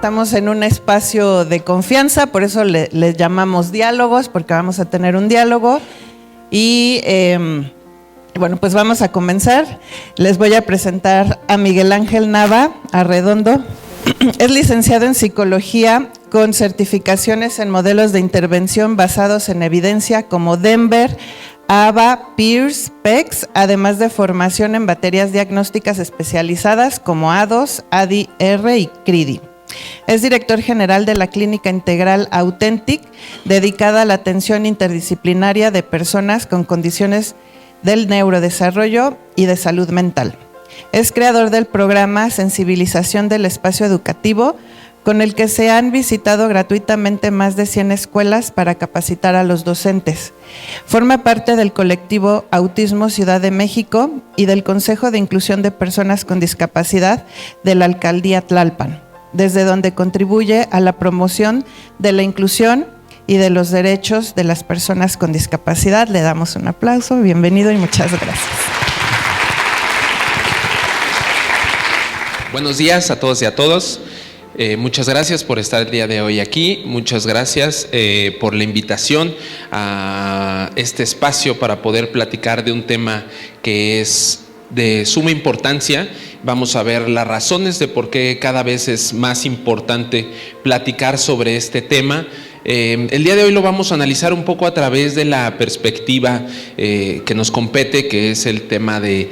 estamos en un espacio de confianza, por eso les llamamos diálogos, porque vamos a tener un diálogo. Y bueno, pues vamos a comenzar. Les voy a presentar a Miguel Ángel Nava Arredondo. Es licenciado en Psicología con certificaciones en modelos de intervención basados en evidencia como Denver, ABA, Pearce, PECS, además de formación en baterías diagnósticas especializadas como A2, ADI-R y CRIDI. Es director general de la Clínica Integral Authentic, dedicada a la atención interdisciplinaria de personas con condiciones del neurodesarrollo y de salud mental. Es creador del programa Sensibilización del Espacio Educativo, con el que se han visitado gratuitamente más de 100 escuelas para capacitar a los docentes. Forma parte del colectivo Autismo Ciudad de México y del Consejo de Inclusión de Personas con Discapacidad de la Alcaldía Tlalpan, desde donde contribuye a la promoción de la inclusión y de los derechos de las personas con discapacidad. Le damos un aplauso, bienvenido y muchas gracias. Buenos días a todos y a todos. Muchas gracias por estar el día de hoy aquí. Muchas gracias por la invitación a este espacio para poder platicar de un tema que es de suma importancia. Vamos a ver las razones de por qué cada vez es más importante platicar sobre este tema. El día de hoy lo vamos a analizar un poco a través de la perspectiva que nos compete, que es el tema de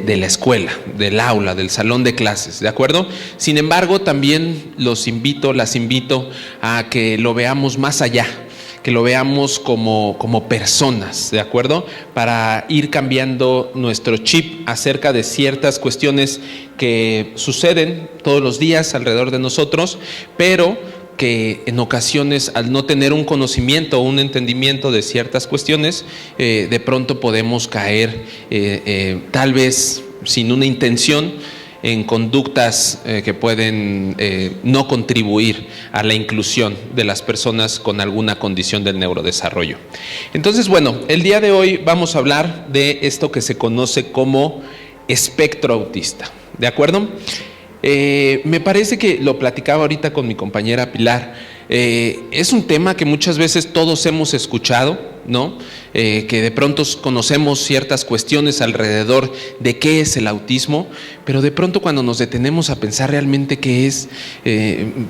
la escuela, del aula, del salón de clases, ¿de acuerdo? Sin embargo, también las invito a que lo veamos más allá, que lo veamos como personas, ¿de acuerdo? Para ir cambiando nuestro chip acerca de ciertas cuestiones que suceden todos los días alrededor de nosotros, pero que en ocasiones, al no tener un conocimiento o un entendimiento de ciertas cuestiones, de pronto podemos caer, tal vez sin una intención, en conductas que pueden no contribuir a la inclusión de las personas con alguna condición del neurodesarrollo. Entonces, bueno, el día de hoy vamos a hablar de esto que se conoce como espectro autista, ¿de acuerdo? Me parece que lo platicaba ahorita con mi compañera Pilar. Es un tema que muchas veces todos hemos escuchado, ¿no? Que de pronto conocemos ciertas cuestiones alrededor de qué es el autismo, pero de pronto cuando nos detenemos a pensar realmente qué es,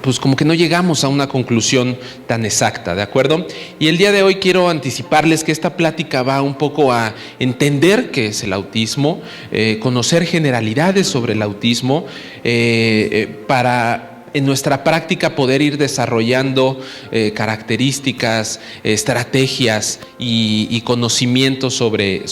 pues como que no llegamos a una conclusión tan exacta, ¿de acuerdo? Y el día de hoy quiero anticiparles que esta plática va un poco a entender qué es el autismo, conocer generalidades sobre el autismo, para en nuestra práctica poder ir desarrollando características, estrategias y conocimientos sobre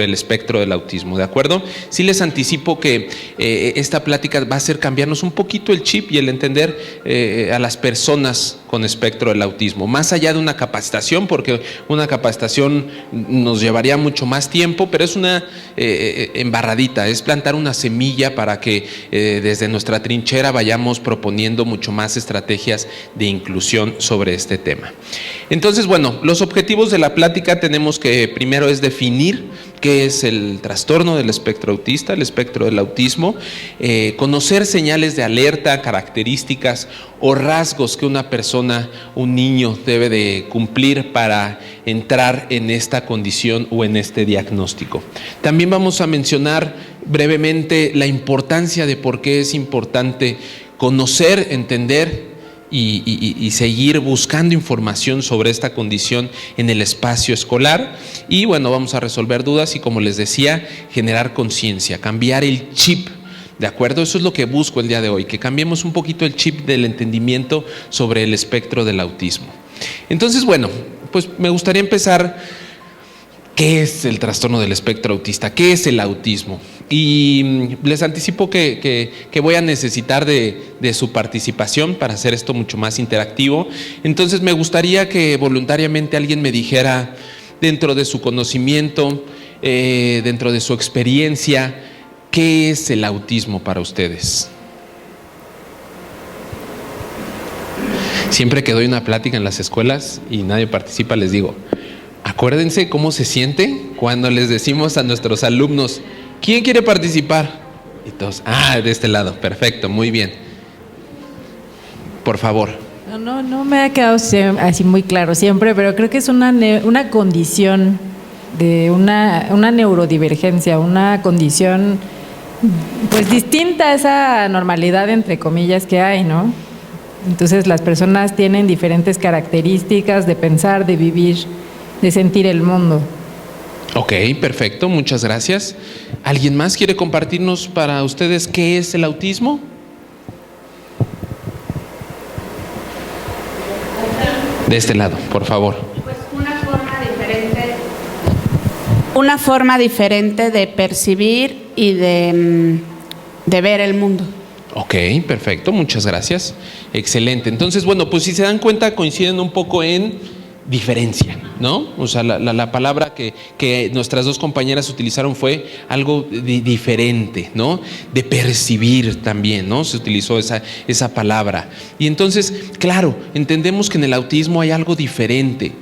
el espectro del autismo, ¿de acuerdo? Sí les anticipo que esta plática va a hacer cambiarnos un poquito el chip y el entender a las personas con espectro del autismo, más allá de una capacitación, porque una capacitación nos llevaría mucho más tiempo, pero es una embarradita, es plantar una semilla para que desde nuestra trinchera vayamos proponiendo mucho más estrategias de inclusión sobre este tema. Entonces, bueno, los objetivos de la plática tenemos que primero es definir qué es el trastorno del espectro autista, el espectro del autismo, conocer señales de alerta, características o rasgos que una persona, un niño debe de cumplir para entrar en esta condición o en este diagnóstico. También vamos a mencionar brevemente la importancia de por qué es importante conocer, entender y seguir buscando información sobre esta condición en el espacio escolar. Y bueno, vamos a resolver dudas y, como les decía, generar conciencia, cambiar el chip, ¿de acuerdo? Eso es lo que busco el día de hoy, que cambiemos un poquito el chip del entendimiento sobre el espectro del autismo. Entonces, bueno, pues me gustaría empezar. ¿Qué es el trastorno del espectro autista? ¿Qué es el autismo? Y les anticipo que voy a necesitar de su participación para hacer esto mucho más interactivo. Entonces me gustaría que voluntariamente alguien me dijera, dentro de su conocimiento, dentro de su experiencia, ¿qué es el autismo para ustedes? Siempre que doy una plática en las escuelas y nadie participa, les digo, acuérdense cómo se siente cuando les decimos a nuestros alumnos, ¿quién quiere participar? Y todos, de este lado, perfecto, muy bien. por favor. No me ha quedado así muy claro siempre, pero creo que es una condición de una neurodivergencia, una condición pues distinta a esa normalidad entre comillas que hay, ¿no? Entonces las personas tienen diferentes características de pensar, de vivir, de sentir el mundo. Ok, perfecto, muchas gracias. ¿Alguien más quiere compartirnos para ustedes qué es el autismo? De este lado, por favor. Pues una forma diferente de percibir y de ver el mundo. Ok, perfecto, muchas gracias. Excelente. Entonces, bueno, pues si se dan cuenta, coinciden un poco en diferencia, ¿no? O sea, la palabra que nuestras dos compañeras utilizaron fue algo diferente, ¿no? De percibir también, ¿no? Se utilizó esa palabra. Y entonces, claro, entendemos que en el autismo hay algo diferente,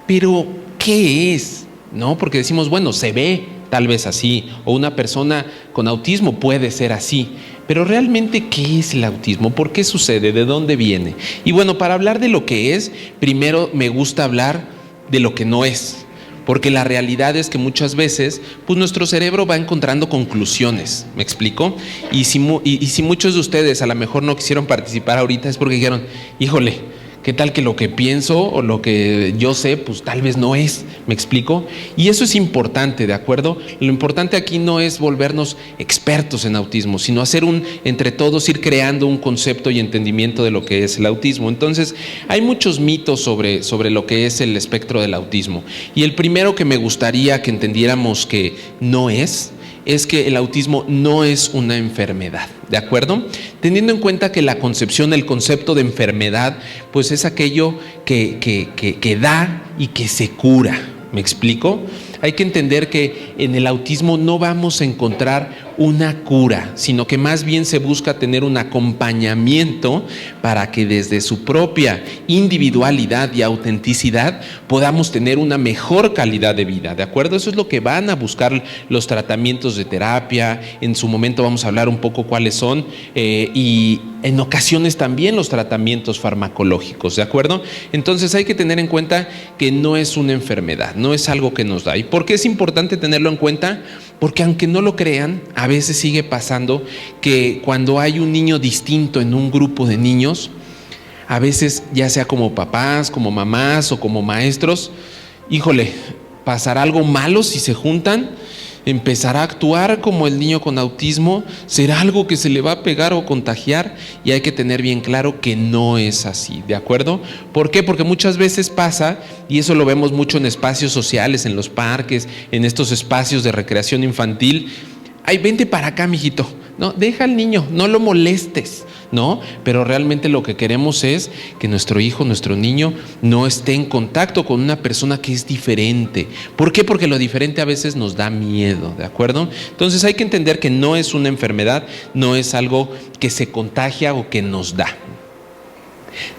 pero ¿qué es? ¿No? Porque decimos, bueno, se ve tal vez así, o una persona con autismo puede ser así. Pero realmente, ¿qué es el autismo? ¿Por qué sucede? ¿De dónde viene? Y bueno, para hablar de lo que es, primero me gusta hablar de lo que no es. Porque la realidad es que muchas veces, pues nuestro cerebro va encontrando conclusiones, ¿me explico? Y si muchos de ustedes a lo mejor no quisieron participar ahorita es porque dijeron, híjole, ¿qué tal que lo que pienso o lo que yo sé, pues tal vez no es? ¿Me explico? Y eso es importante, ¿de acuerdo? Lo importante aquí no es volvernos expertos en autismo, sino hacer entre todos, ir creando un concepto y entendimiento de lo que es el autismo. Entonces, hay muchos mitos sobre lo que es el espectro del autismo. Y el primero que me gustaría que entendiéramos que no es que el autismo no es una enfermedad, ¿de acuerdo? Teniendo en cuenta que la concepción, el concepto de enfermedad, pues es aquello que da y que se cura, ¿me explico? Hay que entender que en el autismo no vamos a encontrar una cura, sino que más bien se busca tener un acompañamiento para que desde su propia individualidad y autenticidad podamos tener una mejor calidad de vida, ¿de acuerdo? Eso es lo que van a buscar los tratamientos de terapia. En su momento vamos a hablar un poco cuáles son y en ocasiones también los tratamientos farmacológicos, ¿de acuerdo? Entonces hay que tener en cuenta que no es una enfermedad, no es algo que nos da. ¿Y por qué es importante tenerlo en cuenta? Porque aunque no lo crean, a veces sigue pasando que cuando hay un niño distinto en un grupo de niños, a veces ya sea como papás, como mamás o como maestros, híjole, pasará algo malo si se juntan, empezará a actuar como el niño con autismo, será algo que se le va a pegar o contagiar, y hay que tener bien claro que no es así, ¿de acuerdo? ¿Por qué? Porque muchas veces pasa, y eso lo vemos mucho en espacios sociales, en los parques, en estos espacios de recreación infantil. Ay, vente para acá, mijito. No, deja al niño, no lo molestes, ¿no? Pero realmente lo que queremos es que nuestro hijo, nuestro niño, no esté en contacto con una persona que es diferente. ¿Por qué? Porque lo diferente a veces nos da miedo, ¿de acuerdo? Entonces hay que entender que no es una enfermedad, no es algo que se contagia o que nos da.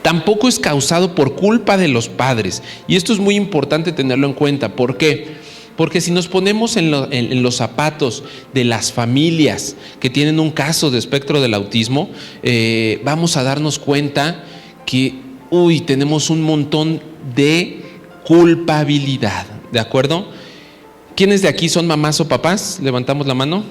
Tampoco es causado por culpa de los padres. Y esto es muy importante tenerlo en cuenta. ¿Por qué? Porque si nos ponemos en los zapatos de las familias que tienen un caso de espectro del autismo, vamos a darnos cuenta que, tenemos un montón de culpabilidad, ¿de acuerdo? ¿Quiénes de aquí son mamás o papás? Levantamos la mano.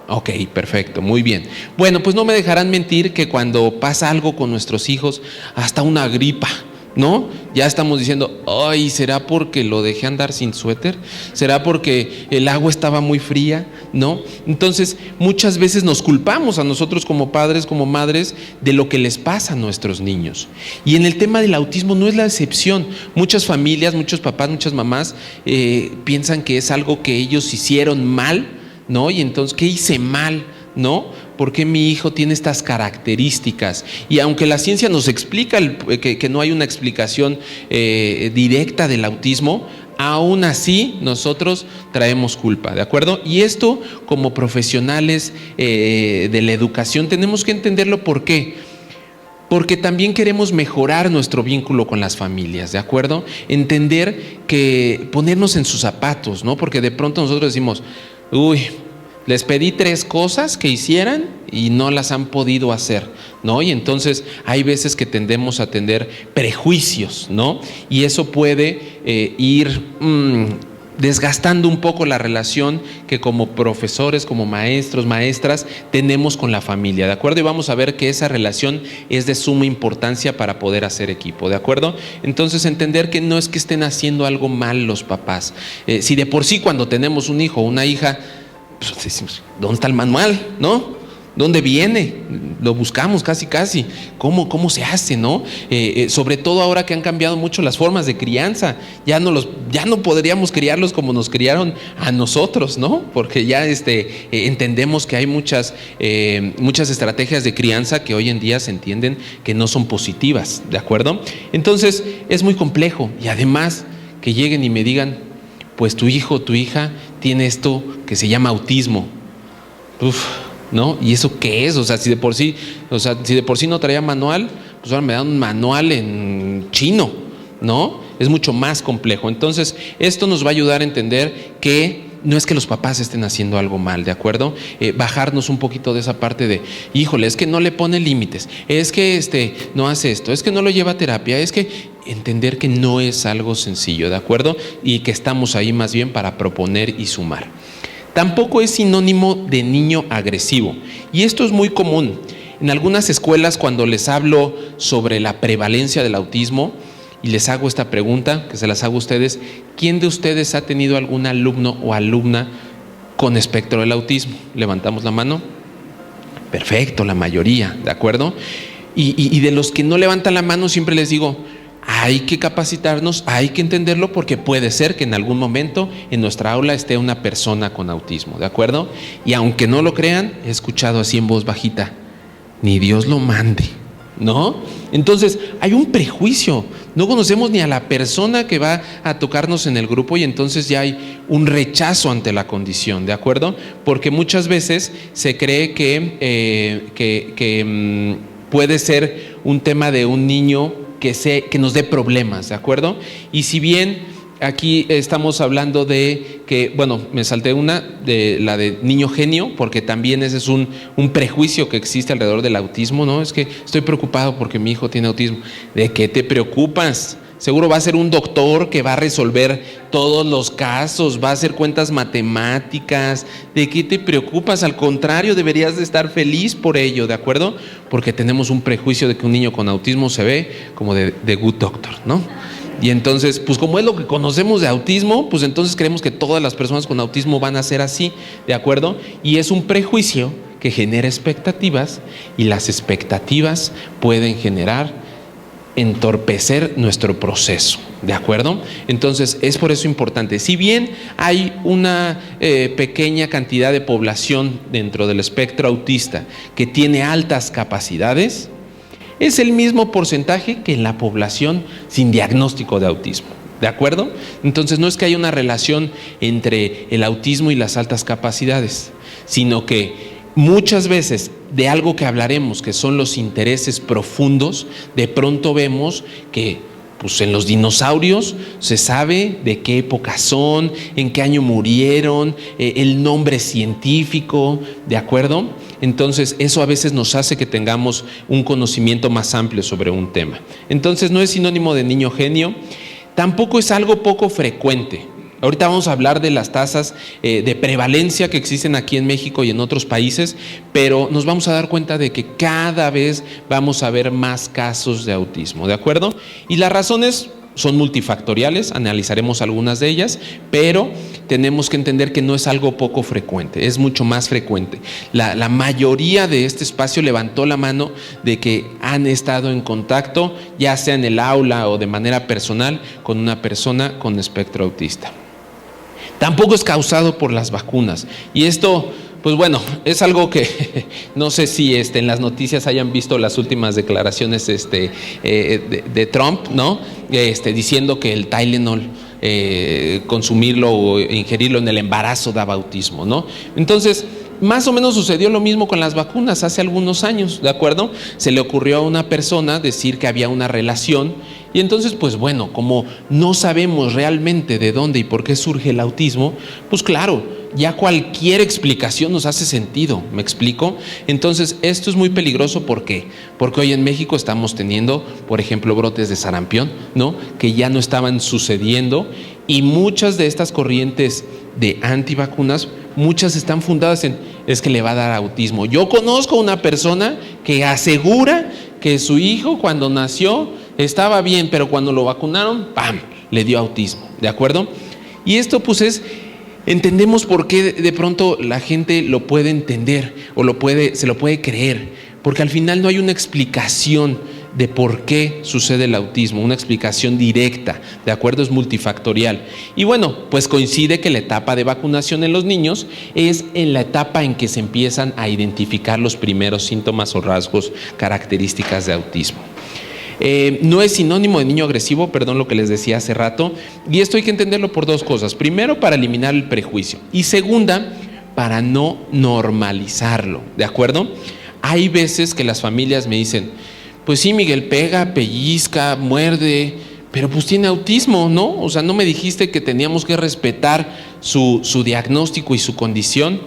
Ok, perfecto, muy bien. Bueno, pues no me dejarán mentir que cuando pasa algo con nuestros hijos, hasta una gripa, ¿no? Ya estamos diciendo, ay, ¿será porque lo dejé andar sin suéter? ¿Será porque el agua estaba muy fría? ¿No? Entonces, muchas veces nos culpamos a nosotros como padres, como madres, de lo que les pasa a nuestros niños. Y en el tema del autismo no es la excepción. Muchas familias, muchos papás, muchas mamás piensan que es algo que ellos hicieron mal, ¿no? Y entonces, ¿qué hice mal? ¿No? ¿Por qué mi hijo tiene estas características? Y aunque la ciencia nos explica que no hay una explicación directa del autismo, aún así nosotros traemos culpa, ¿de acuerdo? Y esto, como profesionales de la educación, tenemos que entenderlo. ¿Por qué? Porque también queremos mejorar nuestro vínculo con las familias, ¿de acuerdo? Entender que ponernos en sus zapatos, ¿no? Porque de pronto nosotros decimos, Les pedí 3 cosas que hicieran y no las han podido hacer, ¿no? Y entonces hay veces que tendemos a tener prejuicios, ¿no? Y eso puede ir desgastando un poco la relación que como profesores, como maestros, maestras, tenemos con la familia, ¿de acuerdo? Y vamos a ver que esa relación es de suma importancia para poder hacer equipo, ¿de acuerdo? Entonces entender que no es que estén haciendo algo mal los papás. Si de por sí cuando tenemos un hijo o una hija, pues decimos, ¿dónde está el manual? ¿No? ¿Dónde viene? Lo buscamos casi. ¿Cómo se hace, no? Sobre todo ahora que han cambiado mucho las formas de crianza. Ya no podríamos criarlos como nos criaron a nosotros, ¿no? Porque ya entendemos que hay muchas estrategias de crianza que hoy en día se entienden que no son positivas, ¿de acuerdo? Entonces es muy complejo. Y además que lleguen y me digan, pues tu hijo o tu hija tiene esto que se llama autismo. ¿No? ¿Y eso qué es? O sea, si de por sí no traía manual, pues ahora me dan un manual en chino, ¿no? Es mucho más complejo. Entonces, esto nos va a ayudar a entender que no es que los papás estén haciendo algo mal, ¿de acuerdo? Bajarnos un poquito de esa parte de, híjole, es que no le pone límites, es que no hace esto, es que no lo lleva a terapia, es que entender que no es algo sencillo, ¿de acuerdo? Y que estamos ahí más bien para proponer y sumar. Tampoco es sinónimo de niño agresivo. Y esto es muy común. En algunas escuelas, cuando les hablo sobre la prevalencia del autismo y les hago esta pregunta, que se las hago a ustedes, ¿quién de ustedes ha tenido algún alumno o alumna con espectro del autismo? Levantamos la mano. Perfecto, la mayoría, ¿de acuerdo? Y de los que no levantan la mano, siempre les digo, hay que capacitarnos, hay que entenderlo, porque puede ser que en algún momento en nuestra aula esté una persona con autismo, ¿de acuerdo? Y aunque no lo crean, he escuchado así en voz bajita, ni Dios lo mande, ¿no? Entonces hay un prejuicio, no conocemos ni a la persona que va a tocarnos en el grupo y entonces ya hay un rechazo ante la condición, ¿de acuerdo? Porque muchas veces se cree que puede ser un tema de un niño que nos dé problemas, ¿de acuerdo? Y si bien aquí estamos hablando de que, bueno, me salté la de niño genio, porque también ese es un prejuicio que existe alrededor del autismo, ¿no? Es que estoy preocupado porque mi hijo tiene autismo. ¿De qué te preocupas? Seguro va a ser un doctor que va a resolver todos los casos, va a hacer cuentas matemáticas. ¿De qué te preocupas? Al contrario, deberías de estar feliz por ello, ¿de acuerdo? Porque tenemos un prejuicio de que un niño con autismo se ve como de good doctor, ¿no? Y entonces, pues como es lo que conocemos de autismo, pues entonces creemos que todas las personas con autismo van a ser así, ¿de acuerdo? Y es un prejuicio que genera expectativas y las expectativas pueden entorpecer nuestro proceso, ¿de acuerdo? Entonces es por eso importante, si bien hay una pequeña cantidad de población dentro del espectro autista que tiene altas capacidades, es el mismo porcentaje que en la población sin diagnóstico de autismo, ¿de acuerdo? Entonces no es que haya una relación entre el autismo y las altas capacidades, sino que muchas veces de algo que hablaremos, que son los intereses profundos, de pronto vemos que pues en los dinosaurios se sabe de qué época son, en qué año murieron, el nombre científico, ¿de acuerdo? Entonces eso a veces nos hace que tengamos un conocimiento más amplio sobre un tema. Entonces no es sinónimo de niño genio, tampoco es algo poco frecuente. Ahorita vamos a hablar de las tasas de prevalencia que existen aquí en México y en otros países, pero nos vamos a dar cuenta de que cada vez vamos a ver más casos de autismo, ¿de acuerdo? Y las razones son multifactoriales, analizaremos algunas de ellas, pero tenemos que entender que no es algo poco frecuente, es mucho más frecuente. La mayoría de este espacio levantó la mano de que han estado en contacto, ya sea en el aula o de manera personal, con una persona con espectro autista. Tampoco es causado por las vacunas. Y esto, pues bueno, es algo que no sé si en las noticias hayan visto las últimas declaraciones de Trump, ¿no? Diciendo que el Tylenol, consumirlo o ingerirlo en el embarazo daba autismo, ¿no? Entonces, más o menos sucedió lo mismo con las vacunas hace algunos años, ¿de acuerdo? Se le ocurrió a una persona decir que había una relación y entonces, pues bueno, como no sabemos realmente de dónde y por qué surge el autismo, pues claro, ya cualquier explicación nos hace sentido, ¿me explico? Entonces, esto es muy peligroso, ¿por qué? Porque hoy en México estamos teniendo, por ejemplo, brotes de sarampión, ¿no? Que ya no estaban sucediendo, y muchas de estas corrientes de antivacunas, muchas están fundadas en, es que le va a dar autismo. Yo conozco una persona que asegura que su hijo cuando nació estaba bien, pero cuando lo vacunaron, ¡pam!, le dio autismo, ¿de acuerdo? Y esto pues entendemos por qué de pronto la gente lo puede entender o se lo puede creer, porque al final no hay una explicación de por qué sucede el autismo, una explicación directa, ¿de acuerdo? Es multifactorial. Y bueno, pues coincide que la etapa de vacunación en los niños es en la etapa en que se empiezan a identificar los primeros síntomas o rasgos características de autismo. No es sinónimo de niño agresivo, perdón, lo que les decía hace rato, y esto hay que entenderlo por dos cosas. Primero, para eliminar el prejuicio, y segunda, para no normalizarlo, ¿de acuerdo? Hay veces que las familias me dicen, pues sí, Miguel, pega, pellizca, muerde, pero pues tiene autismo, ¿no? O sea, no me dijiste que teníamos que respetar su diagnóstico y su condición.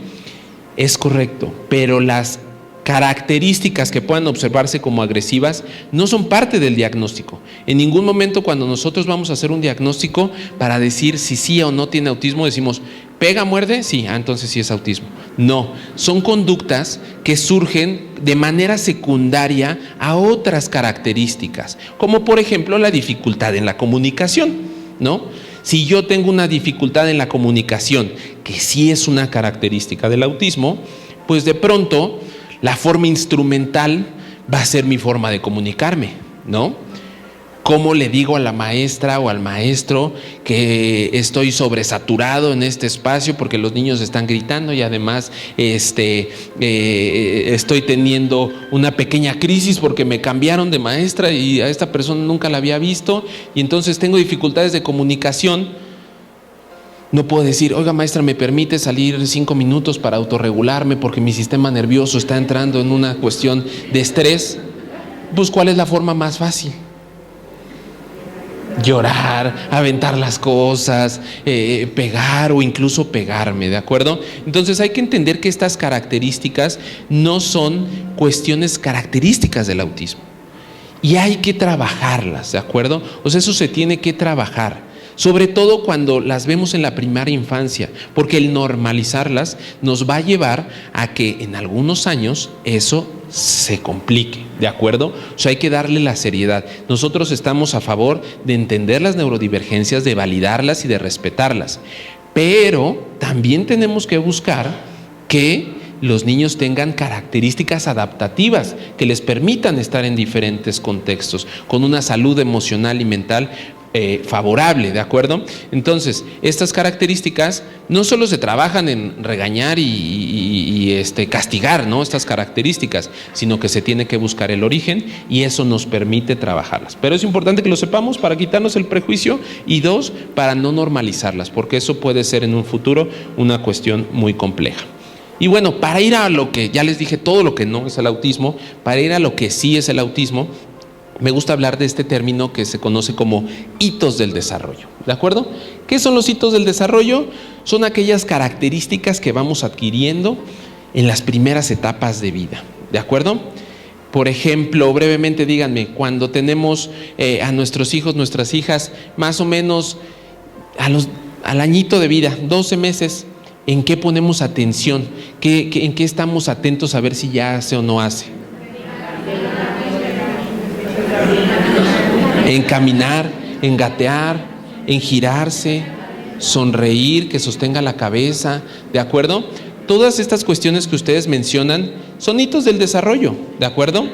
Es correcto, pero las características que puedan observarse como agresivas no son parte del diagnóstico. En ningún momento cuando nosotros vamos a hacer un diagnóstico para decir si sí o no tiene autismo, decimos, ¿pega, muerde? Sí, entonces sí es autismo. No, son conductas que surgen de manera secundaria a otras características, como por ejemplo la dificultad en la comunicación, ¿no? Si yo tengo una dificultad en la comunicación, que sí es una característica del autismo, pues de pronto la forma instrumental va a ser mi forma de comunicarme, ¿no? ¿Cómo le digo a la maestra o al maestro que estoy sobresaturado en este espacio porque los niños están gritando y además estoy teniendo una pequeña crisis porque me cambiaron de maestra y a esta persona nunca la había visto y entonces tengo dificultades de comunicación? No puedo decir, oiga maestra, ¿me permite salir 5 minutos para autorregularme porque mi sistema nervioso está entrando en una cuestión de estrés? Pues ¿cuál es la forma más fácil? Llorar, aventar las cosas, pegar o incluso pegarme, ¿de acuerdo? Entonces hay que entender que estas características no son cuestiones características del autismo y hay que trabajarlas, ¿de acuerdo? O sea, eso se tiene que trabajar, sobre todo cuando las vemos en la primaria infancia, porque el normalizarlas nos va a llevar a que en algunos años eso se complique, ¿de acuerdo? O sea, hay que darle la seriedad. Nosotros estamos a favor de entender las neurodivergencias, de validarlas y de respetarlas, pero también tenemos que buscar que los niños tengan características adaptativas que les permitan estar en diferentes contextos, con una salud emocional y mental favorable, ¿de acuerdo? Entonces, estas características no solo se trabajan en regañar y castigar, ¿no? Estas características, sino que se tiene que buscar el origen y eso nos permite trabajarlas. Pero es importante que lo sepamos para quitarnos el prejuicio y dos, para no normalizarlas, porque eso puede ser en un futuro una cuestión muy compleja. Y bueno, para ir a lo que ya les dije, todo lo que no es el autismo, para ir a lo que sí es el autismo, me gusta hablar de este término que se conoce como hitos del desarrollo, ¿de acuerdo? ¿Qué son los hitos del desarrollo? Son aquellas características que vamos adquiriendo en las primeras etapas de vida, ¿de acuerdo? Por ejemplo, brevemente díganme, cuando tenemos a nuestros hijos, nuestras hijas, más o menos al añito de vida, 12 meses, ¿en qué ponemos atención? ¿En qué estamos atentos a ver si ya hace o no hace? En caminar, en gatear, en girarse, sonreír, que sostenga la cabeza, ¿de acuerdo? Todas estas cuestiones que ustedes mencionan son hitos del desarrollo, ¿de acuerdo?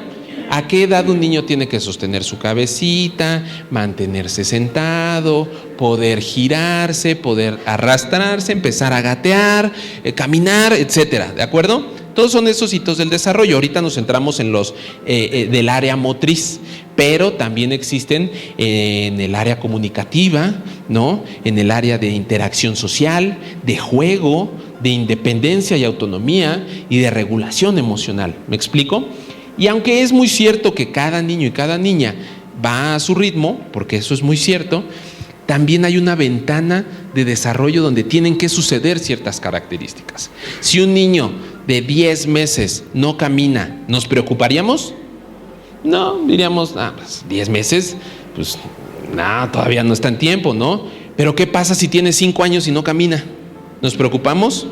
¿A qué edad un niño tiene que sostener su cabecita, mantenerse sentado, poder girarse, poder arrastrarse, empezar a gatear, caminar, etcétera, ¿de acuerdo? Todos son esos hitos del desarrollo. Ahorita nos centramos en los del área motriz, pero también existen en el área comunicativa, ¿no? En el área de interacción social, de juego, de independencia y autonomía y de regulación emocional. ¿Me explico? Y aunque es muy cierto que cada niño y cada niña va a su ritmo, porque eso es muy cierto, también hay una ventana de desarrollo donde tienen que suceder ciertas características. Si un niño de 10 meses no camina, ¿nos preocuparíamos? No, diríamos, pues 10 meses, pues todavía no está en tiempo, ¿no? Pero ¿qué pasa si tiene 5 años y no camina? ¿Nos preocupamos?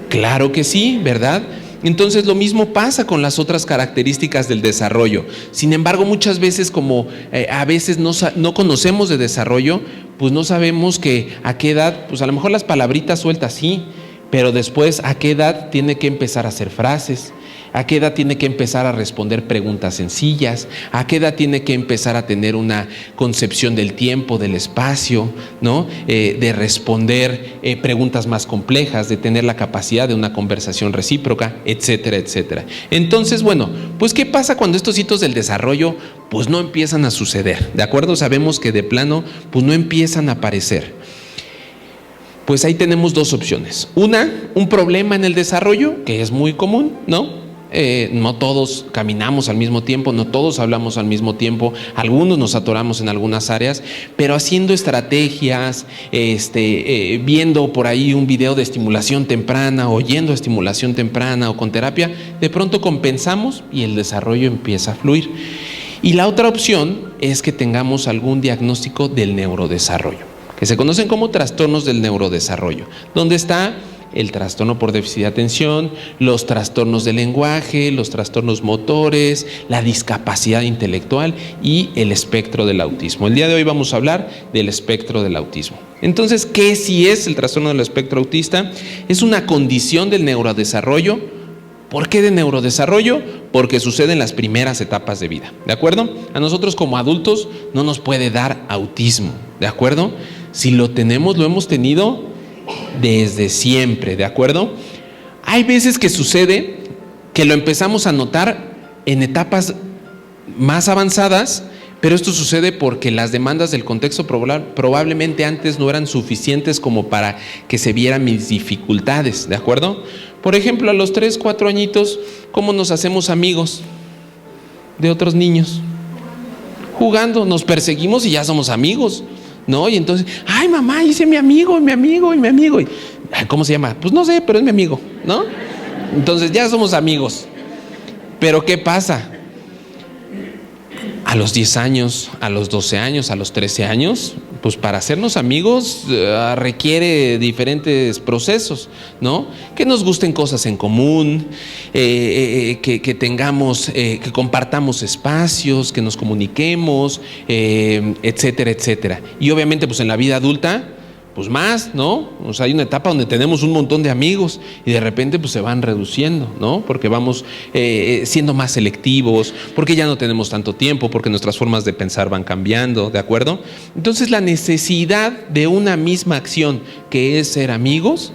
Claro que sí, ¿verdad? Entonces lo mismo pasa con las otras características del desarrollo. Sin embargo, muchas veces como a veces no conocemos de desarrollo, pues no sabemos que a qué edad, pues a lo mejor las palabritas sueltas sí, pero después a qué edad tiene que empezar a hacer frases, a qué edad tiene que empezar a responder preguntas sencillas, a qué edad tiene que empezar a tener una concepción del tiempo, del espacio, ¿no? De responder preguntas más complejas, de tener la capacidad de una conversación recíproca, etcétera, etcétera. Entonces, bueno, pues ¿qué pasa cuando estos hitos del desarrollo pues no empiezan a suceder? ¿De acuerdo? Sabemos que de plano pues no empiezan a aparecer. Pues ahí tenemos dos opciones. Un problema en el desarrollo, que es muy común, ¿no? No todos caminamos al mismo tiempo, no todos hablamos al mismo tiempo, algunos nos atoramos en algunas áreas, pero haciendo estrategias, viendo por ahí un video de estimulación temprana, oyendo estimulación temprana o con terapia, de pronto compensamos y el desarrollo empieza a fluir. Y la otra opción es que tengamos algún diagnóstico del neurodesarrollo, que se conocen como trastornos del neurodesarrollo, donde está el trastorno por déficit de atención, los trastornos del lenguaje, los trastornos motores, la discapacidad intelectual y el espectro del autismo. El día de hoy vamos a hablar del espectro del autismo. Entonces, ¿qué sí es el trastorno del espectro autista? Es una condición del neurodesarrollo. ¿Por qué de neurodesarrollo? Porque sucede en las primeras etapas de vida, ¿de acuerdo? A nosotros como adultos no nos puede dar autismo, ¿de acuerdo? Si lo tenemos, lo hemos tenido desde siempre, ¿de acuerdo? Hay veces que sucede que lo empezamos a notar en etapas más avanzadas, pero esto sucede porque las demandas del contexto probablemente antes no eran suficientes como para que se vieran mis dificultades, ¿de acuerdo? Por ejemplo, a los 3, 4 añitos, ¿cómo nos hacemos amigos de otros niños? Jugando, nos perseguimos y ya somos amigos, ¿no? Y entonces, ay mamá, hice mi amigo. Y, ¿cómo se llama? Pues no sé, pero es mi amigo, ¿no? Entonces ya somos amigos. Pero ¿qué pasa? A los 10 años, a los 12 años, a los 13 años, pues para hacernos amigos requiere diferentes procesos, ¿no? Que nos gusten cosas en común, que tengamos, que compartamos espacios, que nos comuniquemos, etcétera, etcétera. Y obviamente pues en la vida adulta, pues más, ¿no? O sea, hay una etapa donde tenemos un montón de amigos y de repente pues se van reduciendo, ¿no? Porque vamos siendo más selectivos, porque ya no tenemos tanto tiempo, porque nuestras formas de pensar van cambiando, ¿de acuerdo? Entonces la necesidad de una misma acción, que es ser amigos,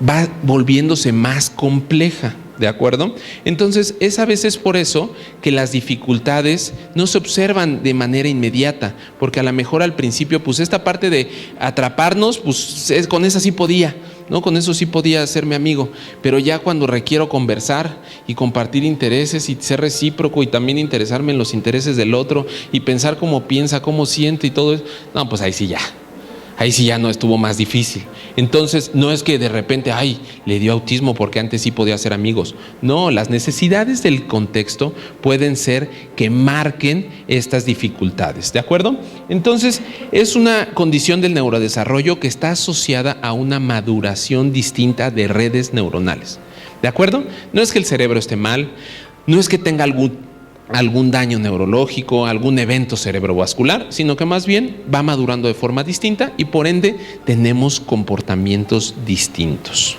va volviéndose más compleja, ¿de acuerdo? Entonces es a veces por eso que las dificultades no se observan de manera inmediata, porque a lo mejor al principio pues esta parte de atraparnos, pues con esa sí podía, ¿no? Con eso sí podía ser mi amigo, pero ya cuando requiero conversar y compartir intereses y ser recíproco y también interesarme en los intereses del otro y pensar cómo piensa, cómo siente y todo eso, no, pues ahí sí ya no estuvo más difícil. Entonces no es que de repente, le dio autismo porque antes sí podía ser amigos. No, las necesidades del contexto pueden ser que marquen estas dificultades, ¿de acuerdo? Entonces es una condición del neurodesarrollo que está asociada a una maduración distinta de redes neuronales, ¿de acuerdo? No es que el cerebro esté mal, no es que tenga algún daño neurológico, algún evento cerebrovascular, sino que más bien va madurando de forma distinta y por ende tenemos comportamientos distintos.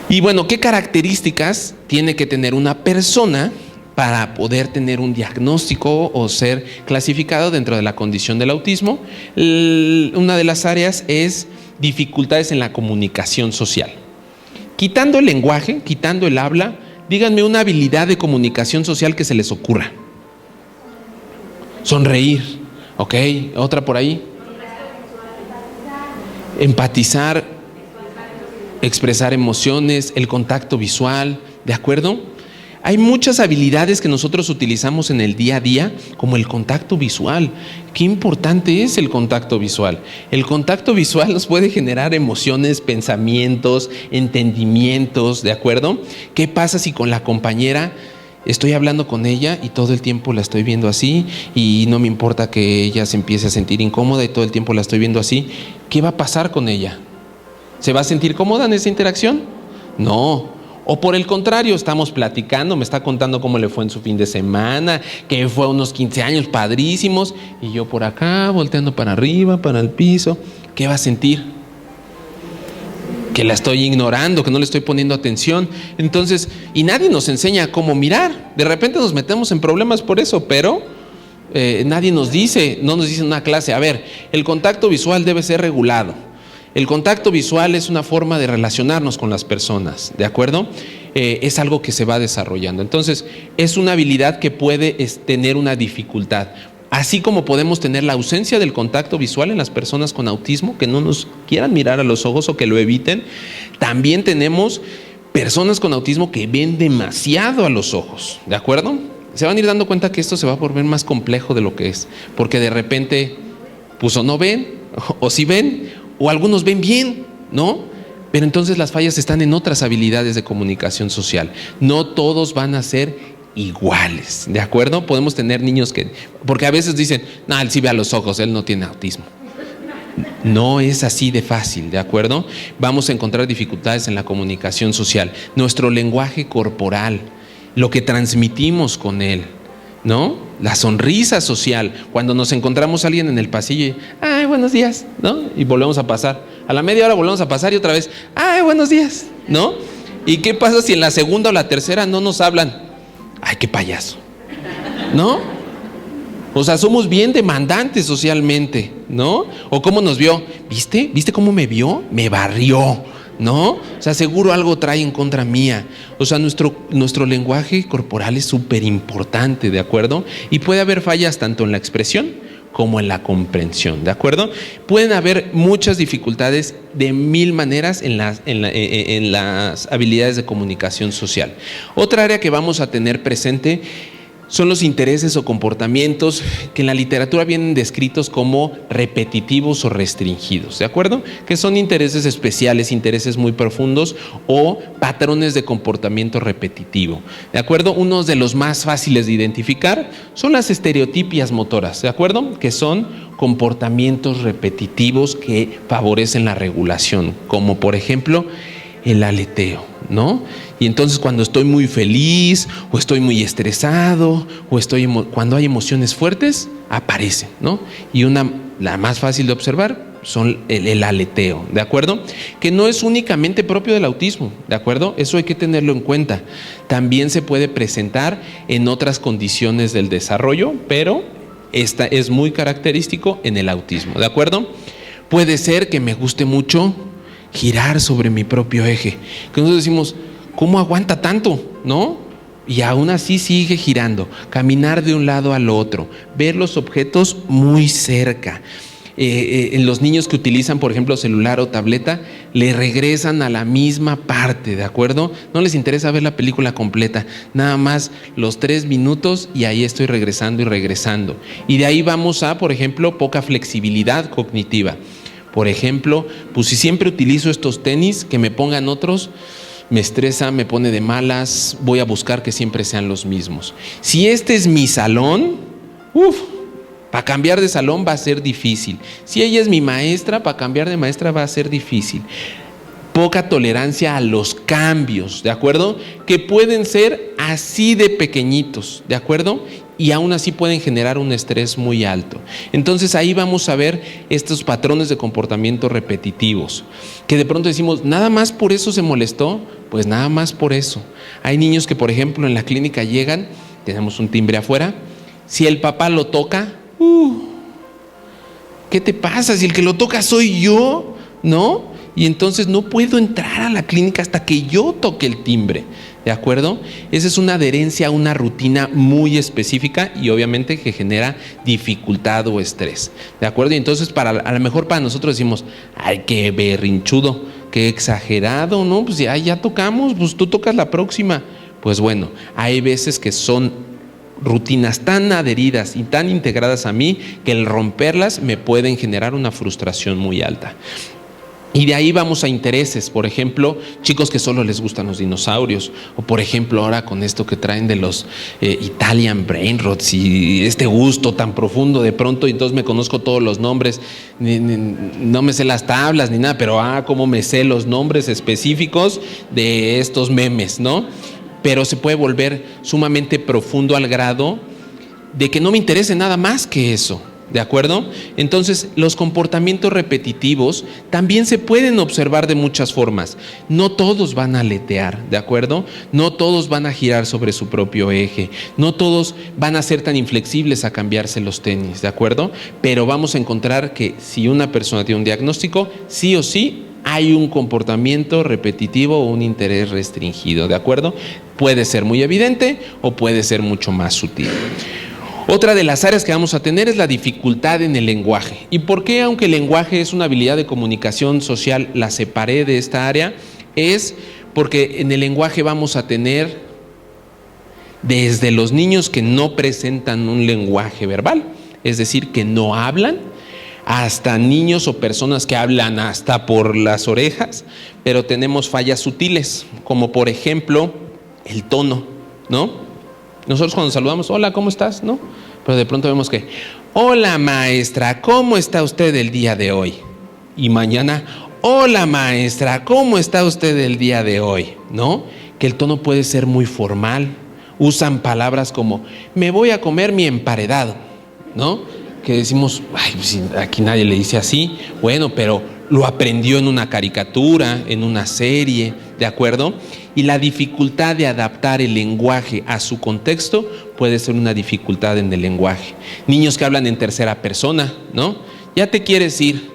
Y bueno, ¿qué características tiene que tener una persona para poder tener un diagnóstico o ser clasificado dentro de la condición del autismo? Una de las áreas es dificultades en la comunicación social. Quitando el lenguaje, quitando el habla, díganme una habilidad de comunicación social que se les ocurra. Sonreír, ok, otra por ahí. Empatizar, expresar emociones, el contacto visual, ¿de acuerdo? Hay muchas habilidades que nosotros utilizamos en el día a día, como el contacto visual. Qué importante es el contacto visual. El contacto visual nos puede generar emociones, pensamientos, entendimientos, ¿de acuerdo? ¿Qué pasa si con la compañera estoy hablando con ella y todo el tiempo la estoy viendo así y no me importa que ella se empiece a sentir incómoda y todo el tiempo la estoy viendo así? ¿Qué va a pasar con ella? ¿Se va a sentir cómoda en esa interacción? No. O por el contrario, estamos platicando, me está contando cómo le fue en su fin de semana, que fue a unos 15 años padrísimos, y yo por acá volteando para arriba, para el piso. ¿Qué va a sentir? Que la estoy ignorando, que no le estoy poniendo atención. Entonces, y nadie nos enseña cómo mirar. De repente nos metemos en problemas por eso, pero nadie nos dice, no nos dice en una clase, a ver, el contacto visual debe ser regulado. El contacto visual es una forma de relacionarnos con las personas, ¿de acuerdo? Es algo que se va desarrollando. Entonces, es una habilidad que puede tener una dificultad. Así como podemos tener la ausencia del contacto visual en las personas con autismo, que no nos quieran mirar a los ojos o que lo eviten, también tenemos personas con autismo que ven demasiado a los ojos, ¿de acuerdo? Se van a ir dando cuenta que esto se va a volver más complejo de lo que es, porque de repente, pues o no ven, o sí ven, o algunos ven bien, ¿no? Pero entonces las fallas están en otras habilidades de comunicación social. No todos van a ser iguales, ¿de acuerdo? Podemos tener niños que, porque a veces dicen, no, él sí ve a los ojos, él no tiene autismo. No es así de fácil, ¿de acuerdo? Vamos a encontrar dificultades en la comunicación social. Nuestro lenguaje corporal, lo que transmitimos con él, ¿no? La sonrisa social, cuando nos encontramos a alguien en el pasillo y, ay, buenos días, ¿no? Y volvemos a pasar. A la media hora volvemos a pasar y otra vez, ay, buenos días, ¿no? ¿Y qué pasa si en la segunda o la tercera no nos hablan? Ay, qué payaso, ¿no? O sea, somos bien demandantes socialmente, ¿no? O cómo nos vio, ¿viste? ¿Viste cómo me vio? Me barrió, ¿no? O sea, seguro algo trae en contra mía. O sea, nuestro lenguaje corporal es súper importante, ¿de acuerdo? Y puede haber fallas tanto en la expresión como en la comprensión, ¿de acuerdo? Pueden haber muchas dificultades de mil maneras en las habilidades de comunicación social. Otra área que vamos a tener presente son los intereses o comportamientos que en la literatura vienen descritos como repetitivos o restringidos, ¿de acuerdo? Que son intereses especiales, intereses muy profundos o patrones de comportamiento repetitivo, ¿de acuerdo? Unos de los más fáciles de identificar son las estereotipias motoras, ¿de acuerdo? Que son comportamientos repetitivos que favorecen la regulación, como por ejemplo el aleteo, ¿no? Y entonces cuando estoy muy feliz o estoy muy estresado o cuando hay emociones fuertes, aparecen, ¿no? Y la más fácil de observar son el aleteo, ¿de acuerdo? Que no es únicamente propio del autismo, ¿de acuerdo? Eso hay que tenerlo en cuenta. También se puede presentar en otras condiciones del desarrollo, pero esta es muy característico en el autismo, ¿de acuerdo? Puede ser que me guste mucho girar sobre mi propio eje, que nosotros decimos, ¿cómo aguanta tanto? ¿No? Y aún así sigue girando, caminar de un lado al otro, ver los objetos muy cerca. En los niños que utilizan, por ejemplo, celular o tableta, le regresan a la misma parte, ¿de acuerdo? No les interesa ver la película completa, nada más los 3 minutos y ahí estoy regresando y regresando. Y de ahí vamos a, por ejemplo, poca flexibilidad cognitiva. Por ejemplo, pues si siempre utilizo estos tenis, que me pongan otros, me estresa, me pone de malas, voy a buscar que siempre sean los mismos. Si este es mi salón, para cambiar de salón va a ser difícil. Si ella es mi maestra, para cambiar de maestra va a ser difícil. Poca tolerancia a los cambios, ¿de acuerdo? Que pueden ser así de pequeñitos, ¿de acuerdo? Y aún así pueden generar un estrés muy alto. Entonces ahí vamos a ver estos patrones de comportamiento repetitivos, que de pronto decimos, nada más por eso se molestó, pues nada más por eso. Hay niños que, por ejemplo, en la clínica llegan, tenemos un timbre afuera, si el papá lo toca, ¿qué te pasa? Si el que lo toca soy yo, ¿no? Y entonces no puedo entrar a la clínica hasta que yo toque el timbre, ¿de acuerdo? Esa es una adherencia a una rutina muy específica y obviamente que genera dificultad o estrés, ¿de acuerdo? Y entonces a lo mejor para nosotros decimos, ay, qué berrinchudo, qué exagerado, ¿no? Pues ya tocamos, pues tú tocas la próxima. Pues bueno, hay veces que son rutinas tan adheridas y tan integradas a mí que el romperlas me pueden generar una frustración muy alta. Y de ahí vamos a intereses, por ejemplo, chicos que solo les gustan los dinosaurios, o por ejemplo ahora con esto que traen de los Italian Brain Rots y este gusto tan profundo de pronto, y entonces me conozco todos los nombres, no me sé las tablas ni nada, pero cómo me sé los nombres específicos de estos memes, ¿no? Pero se puede volver sumamente profundo al grado de que no me interese nada más que eso. ¿De acuerdo? Entonces, los comportamientos repetitivos también se pueden observar de muchas formas. No todos van a aletear, ¿de acuerdo? No todos van a girar sobre su propio eje. No todos van a ser tan inflexibles a cambiarse los tenis, ¿de acuerdo? Pero vamos a encontrar que si una persona tiene un diagnóstico, sí o sí hay un comportamiento repetitivo o un interés restringido, ¿de acuerdo? Puede ser muy evidente o puede ser mucho más sutil. Otra de las áreas que vamos a tener es la dificultad en el lenguaje. ¿Y por qué, aunque el lenguaje es una habilidad de comunicación social, la separé de esta área? Es porque en el lenguaje vamos a tener desde los niños que no presentan un lenguaje verbal, es decir, que no hablan, hasta niños o personas que hablan hasta por las orejas, pero tenemos fallas sutiles, como por ejemplo el tono, ¿no? Nosotros cuando saludamos, hola, ¿cómo estás? ¿No? Pero de pronto vemos que, hola maestra, ¿cómo está usted el día de hoy? Y mañana, hola maestra, ¿cómo está usted el día de hoy? ¿No? Que el tono puede ser muy formal. Usan palabras como, me voy a comer mi emparedado, ¿no? Que decimos, ay, pues aquí nadie le dice así. Bueno, pero lo aprendió en una caricatura, en una serie, ¿de acuerdo? Y la dificultad de adaptar el lenguaje a su contexto puede ser una dificultad en el lenguaje. Niños que hablan en tercera persona, ¿no? Ya te quieres ir,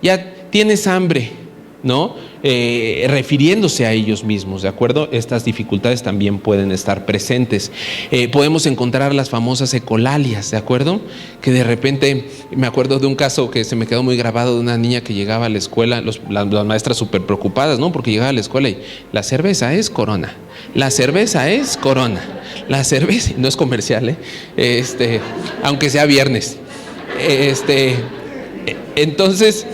ya tienes hambre, ¿no? Refiriéndose a ellos mismos, ¿de acuerdo? Estas dificultades también pueden estar presentes. Podemos encontrar las famosas ecolalias, ¿de acuerdo? Que de repente, me acuerdo de un caso que se me quedó muy grabado de una niña que llegaba a la escuela, las maestras súper preocupadas, ¿no? Porque llegaba a la escuela y la cerveza es Corona, la cerveza es Corona, la cerveza, no es comercial, aunque sea viernes. Entonces,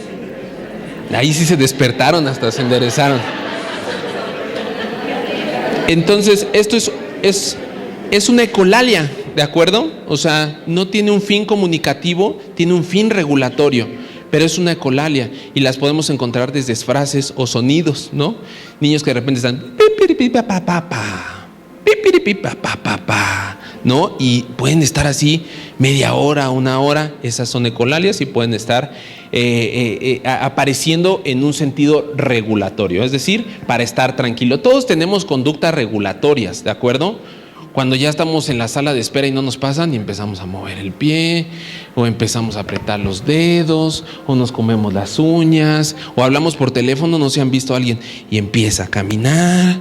ahí sí se despertaron, hasta se enderezaron. Entonces, esto es una ecolalia, ¿de acuerdo? O sea, no tiene un fin comunicativo, tiene un fin regulatorio, pero es una ecolalia y las podemos encontrar desde frases o sonidos, ¿no? Niños que de repente están ¿no? Y pueden estar así media hora, una hora, esas son ecolalias y pueden estar apareciendo en un sentido regulatorio, es decir, para estar tranquilo. Todos tenemos conductas regulatorias, ¿de acuerdo? Cuando ya estamos en la sala de espera y no nos pasan y empezamos a mover el pie, o empezamos a apretar los dedos, o nos comemos las uñas, o hablamos por teléfono, no se han visto a alguien y empieza a caminar,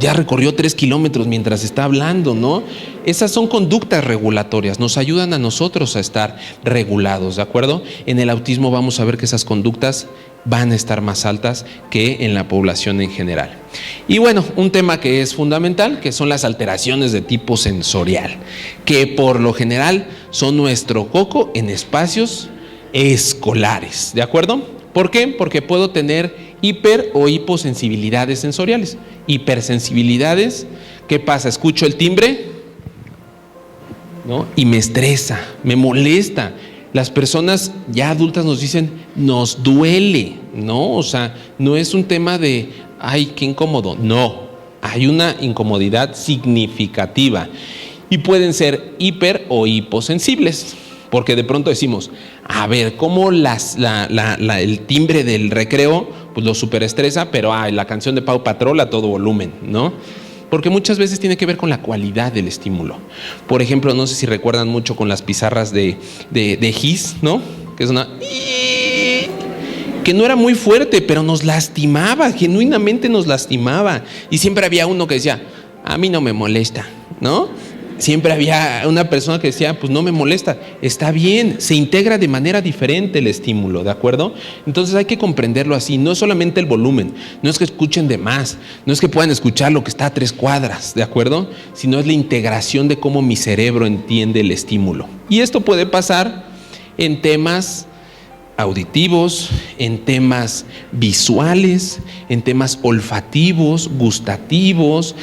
ya recorrió 3 kilómetros mientras está hablando, ¿no? Esas son conductas regulatorias, nos ayudan a nosotros a estar regulados, ¿de acuerdo? En el autismo vamos a ver que esas conductas van a estar más altas que en la población en general. Y bueno, un tema que es fundamental, que son las alteraciones de tipo sensorial, que por lo general son nuestro coco en espacios escolares, ¿de acuerdo? ¿Por qué? Porque puedo tener hiper o hiposensibilidades sensoriales. Hipersensibilidades, ¿qué pasa? Escucho el timbre, ¿no? Y me estresa, me molesta. Las personas ya adultas nos dicen, nos duele, ¿no? O sea, no es un tema de, ay, qué incómodo. No, hay una incomodidad significativa. Y pueden ser hiper o hiposensibles, porque de pronto decimos, a ver, ¿cómo el timbre del recreo pues lo superestresa, pero la canción de Pau Patrol a todo volumen, ¿no? Porque muchas veces tiene que ver con la cualidad del estímulo. Por ejemplo, no sé si recuerdan mucho con las pizarras de Gis, ¿no? Que es una... que no era muy fuerte, pero nos lastimaba, genuinamente nos lastimaba. Y siempre había uno que decía, a mí no me molesta, ¿no? Siempre había una persona que decía, pues no me molesta, está bien, se integra de manera diferente el estímulo, ¿de acuerdo? Entonces hay que comprenderlo así, no solamente el volumen, no es que escuchen de más, no es que puedan escuchar lo que está a 3 cuadras, ¿de acuerdo? Sino es la integración de cómo mi cerebro entiende el estímulo. Y esto puede pasar en temas auditivos, en temas visuales, en temas olfativos, gustativos,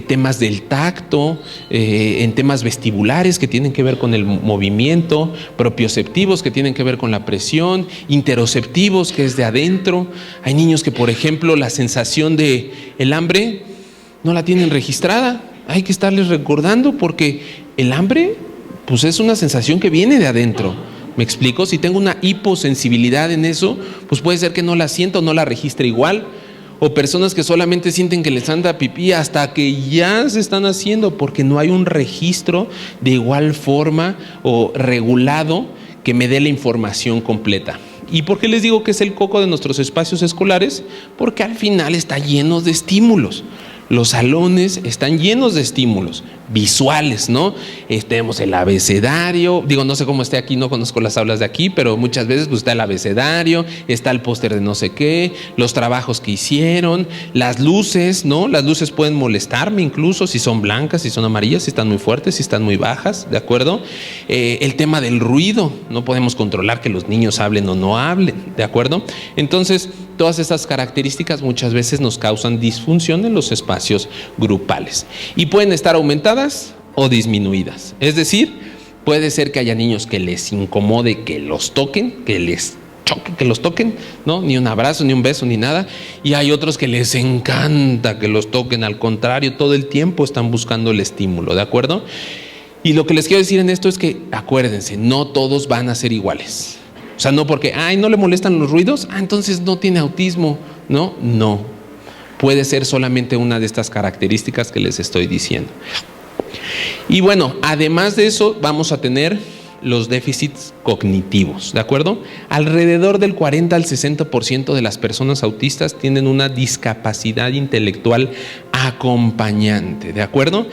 temas del tacto, en temas vestibulares que tienen que ver con el movimiento, propioceptivos que tienen que ver con la presión, interoceptivos que es de adentro. Hay niños que, por ejemplo, la sensación de el hambre no la tienen registrada. Hay que estarles recordando porque el hambre pues es una sensación que viene de adentro. ¿Me explico? Si tengo una hiposensibilidad en eso, pues puede ser que no la sienta o no la registre igual. O personas que solamente sienten que les anda pipí hasta que ya se están haciendo porque no hay un registro de igual forma o regulado que me dé la información completa. ¿Y por qué les digo que es el coco de nuestros espacios escolares? Porque al final está lleno de estímulos. Los salones están llenos de estímulos visuales, ¿no? Tenemos el abecedario, digo, no sé cómo esté aquí, no conozco las aulas de aquí, pero muchas veces pues, está el abecedario, está el póster de no sé qué, los trabajos que hicieron, las luces, ¿no? Las luces pueden molestarme incluso si son blancas, si son amarillas, si están muy fuertes, si están muy bajas, ¿de acuerdo? El tema del ruido, no podemos controlar que los niños hablen o no hablen, ¿de acuerdo? Entonces, todas estas características muchas veces nos causan disfunción en los espacios grupales y pueden estar aumentadas o disminuidas. Es decir, puede ser que haya niños que les incomode que los toquen, que les choque que los toquen, ¿no? Ni un abrazo, ni un beso, ni nada. Y hay otros que les encanta que los toquen, al contrario, todo el tiempo están buscando el estímulo, ¿de acuerdo? Y lo que les quiero decir en esto es que, acuérdense, no todos van a ser iguales. O sea, no porque, no le molestan los ruidos, entonces no tiene autismo, ¿no? No. Puede ser solamente una de estas características que les estoy diciendo. Y bueno, además de eso, vamos a tener los déficits cognitivos, ¿de acuerdo? Alrededor del 40 al 60% de las personas autistas tienen una discapacidad intelectual acompañante, ¿de acuerdo?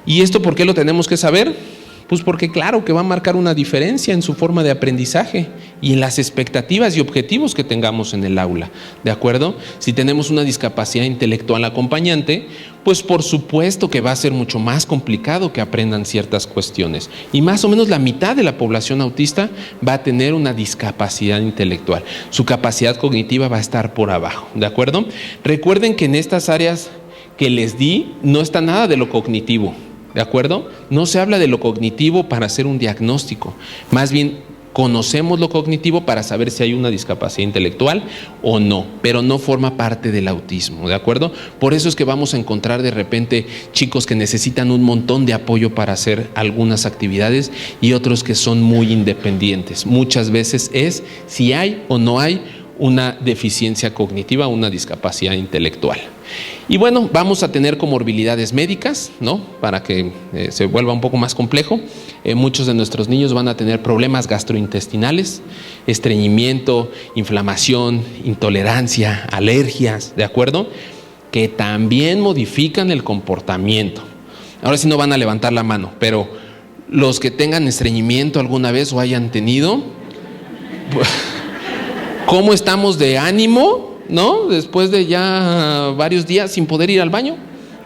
¿Y esto por qué lo tenemos que saber? Pues porque claro que va a marcar una diferencia en su forma de aprendizaje y en las expectativas y objetivos que tengamos en el aula, ¿de acuerdo? Si tenemos una discapacidad intelectual acompañante, pues por supuesto que va a ser mucho más complicado que aprendan ciertas cuestiones. Y más o menos la mitad de la población autista va a tener una discapacidad intelectual. Su capacidad cognitiva va a estar por abajo, ¿de acuerdo? Recuerden que en estas áreas que les di no está nada de lo cognitivo, ¿de acuerdo? No se habla de lo cognitivo para hacer un diagnóstico, más bien conocemos lo cognitivo para saber si hay una discapacidad intelectual o no, pero no forma parte del autismo, ¿de acuerdo? Por eso es que vamos a encontrar de repente chicos que necesitan un montón de apoyo para hacer algunas actividades y otros que son muy independientes. Muchas veces es si hay o no hay una deficiencia cognitiva, una discapacidad intelectual. Y bueno, vamos a tener comorbilidades médicas, ¿no? Para que se vuelva un poco más complejo. Muchos de nuestros niños van a tener problemas gastrointestinales, estreñimiento, inflamación, intolerancia, alergias, ¿de acuerdo? Que también modifican el comportamiento. Ahora sí no van a levantar la mano, pero los que tengan estreñimiento alguna vez o hayan tenido, ¿cómo estamos de ánimo? ¿No? Después de ya varios días sin poder ir al baño,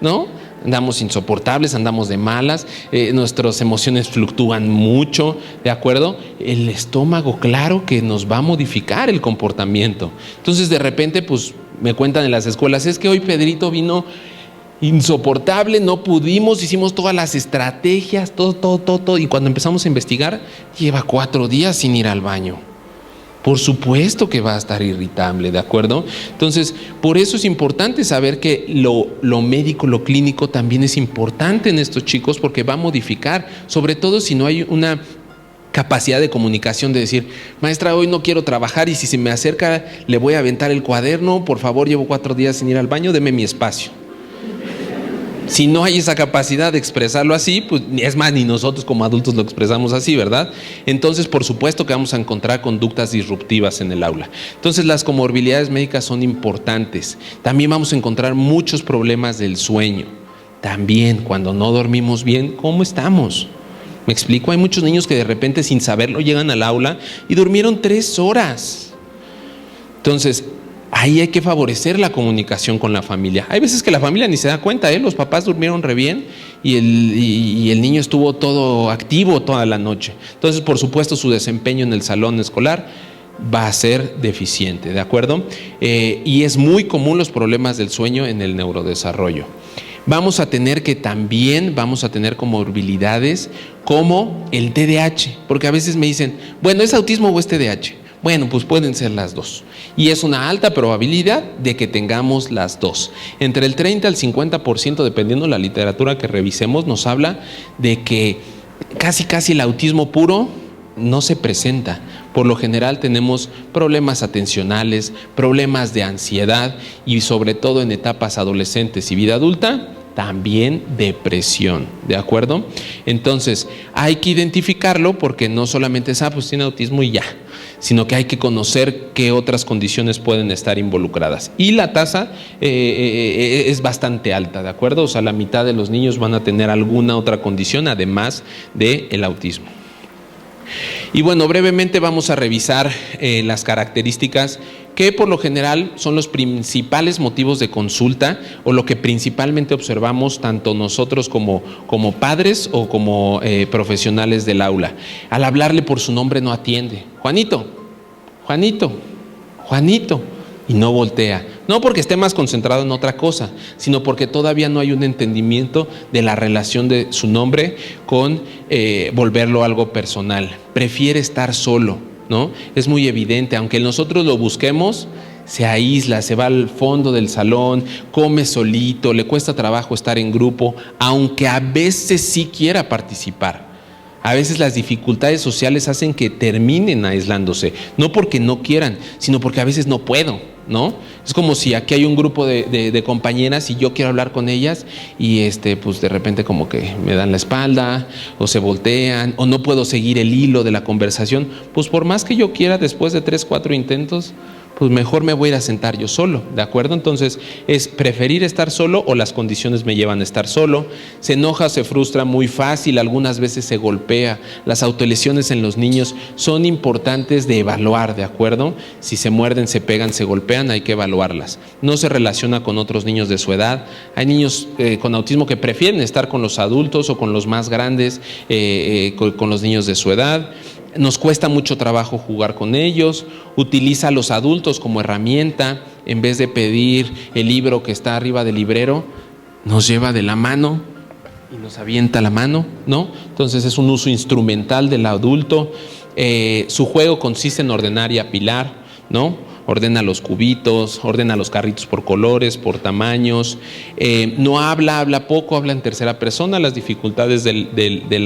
¿no? Andamos insoportables, andamos de malas, nuestras emociones fluctúan mucho, ¿de acuerdo? El estómago, claro que nos va a modificar el comportamiento. Entonces, de repente, pues, me cuentan en las escuelas, es que hoy Pedrito vino insoportable, no pudimos, hicimos todas las estrategias, todo, y cuando empezamos a investigar, lleva 4 días sin ir al baño. Por supuesto que va a estar irritable, ¿de acuerdo? Entonces, por eso es importante saber que lo médico, lo clínico también es importante en estos chicos porque va a modificar, sobre todo si no hay una capacidad de comunicación de decir, maestra, hoy no quiero trabajar y si se me acerca le voy a aventar el cuaderno, por favor, llevo 4 días sin ir al baño, deme mi espacio. Si no hay esa capacidad de expresarlo así, pues es más, ni nosotros como adultos lo expresamos así, ¿verdad? Entonces, por supuesto que vamos a encontrar conductas disruptivas en el aula. Entonces, las comorbilidades médicas son importantes. También vamos a encontrar muchos problemas del sueño, También, cuando no dormimos bien, ¿cómo estamos? ¿Me explico? Hay muchos niños que de repente sin saberlo llegan al aula y durmieron 3 horas. Entonces, ahí hay que favorecer la comunicación con la familia. Hay veces que la familia ni se da cuenta, los papás durmieron re bien y el niño estuvo todo activo toda la noche. Entonces, por supuesto, su desempeño en el salón escolar va a ser deficiente, ¿de acuerdo? Y es muy común los problemas del sueño en el neurodesarrollo. Vamos a tener comorbilidades como el TDAH, porque a veces me dicen, bueno, ¿es autismo o es TDAH? Bueno, pues pueden ser las dos. Y es una alta probabilidad de que tengamos las dos. Entre el 30 al 50%, dependiendo de la literatura que revisemos, nos habla de que casi el autismo puro no se presenta. Por lo general tenemos problemas atencionales, problemas de ansiedad y sobre todo en etapas adolescentes y vida adulta, también depresión, ¿de acuerdo? Entonces, hay que identificarlo porque no solamente es, pues tiene autismo y ya, sino que hay que conocer qué otras condiciones pueden estar involucradas. Y la tasa es bastante alta, ¿de acuerdo? O sea, la mitad de los niños van a tener alguna otra condición además del autismo. Y bueno, brevemente vamos a revisar las características que por lo general son los principales motivos de consulta o lo que principalmente observamos tanto nosotros como padres o como profesionales del aula. Al hablarle por su nombre no atiende. Juanito, Juanito, Juanito. Y no voltea, no porque esté más concentrado en otra cosa, sino porque todavía no hay un entendimiento de la relación de su nombre con volverlo algo personal. Prefiere estar solo, ¿no? Es muy evidente, aunque nosotros lo busquemos, se aísla, se va al fondo del salón, come solito, le cuesta trabajo estar en grupo, aunque a veces sí quiera participar. A veces las dificultades sociales hacen que terminen aislándose, no porque no quieran, sino porque a veces no puedo, ¿no? Es como si aquí hay un grupo de compañeras y yo quiero hablar con ellas y pues de repente como que me dan la espalda o se voltean o no puedo seguir el hilo de la conversación. Pues por más que yo quiera, después de 3, 4 intentos, pues mejor me voy a ir a sentar yo solo, ¿de acuerdo? Entonces es preferir estar solo o las condiciones me llevan a estar solo. Se enoja, se frustra muy fácil, algunas veces se golpea. Las autolesiones en los niños son importantes de evaluar, ¿de acuerdo? Si se muerden, se pegan, se golpean, hay que evaluarlas. No se relaciona con otros niños de su edad. Hay niños con autismo que prefieren estar con los adultos o con los más grandes, con los niños de su edad. Nos cuesta mucho trabajo jugar con ellos, utiliza a los adultos como herramienta, en vez de pedir el libro que está arriba del librero, nos lleva de la mano y nos avienta la mano, ¿no? Entonces es un uso instrumental del adulto. Su juego consiste en ordenar y apilar, ¿no? Ordena los cubitos, ordena los carritos por colores, por tamaños. No habla poco, habla en tercera persona, las dificultades de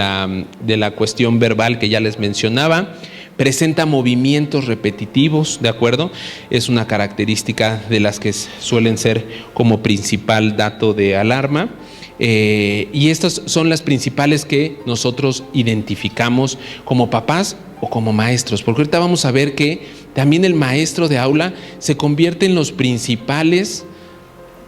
la cuestión verbal que ya les mencionaba. Presenta movimientos repetitivos, ¿de acuerdo? Es una característica de las que suelen ser como principal dato de alarma. Y estas son las principales que nosotros identificamos como papás o como maestros, porque ahorita vamos a ver que también el maestro de aula se convierte en los principales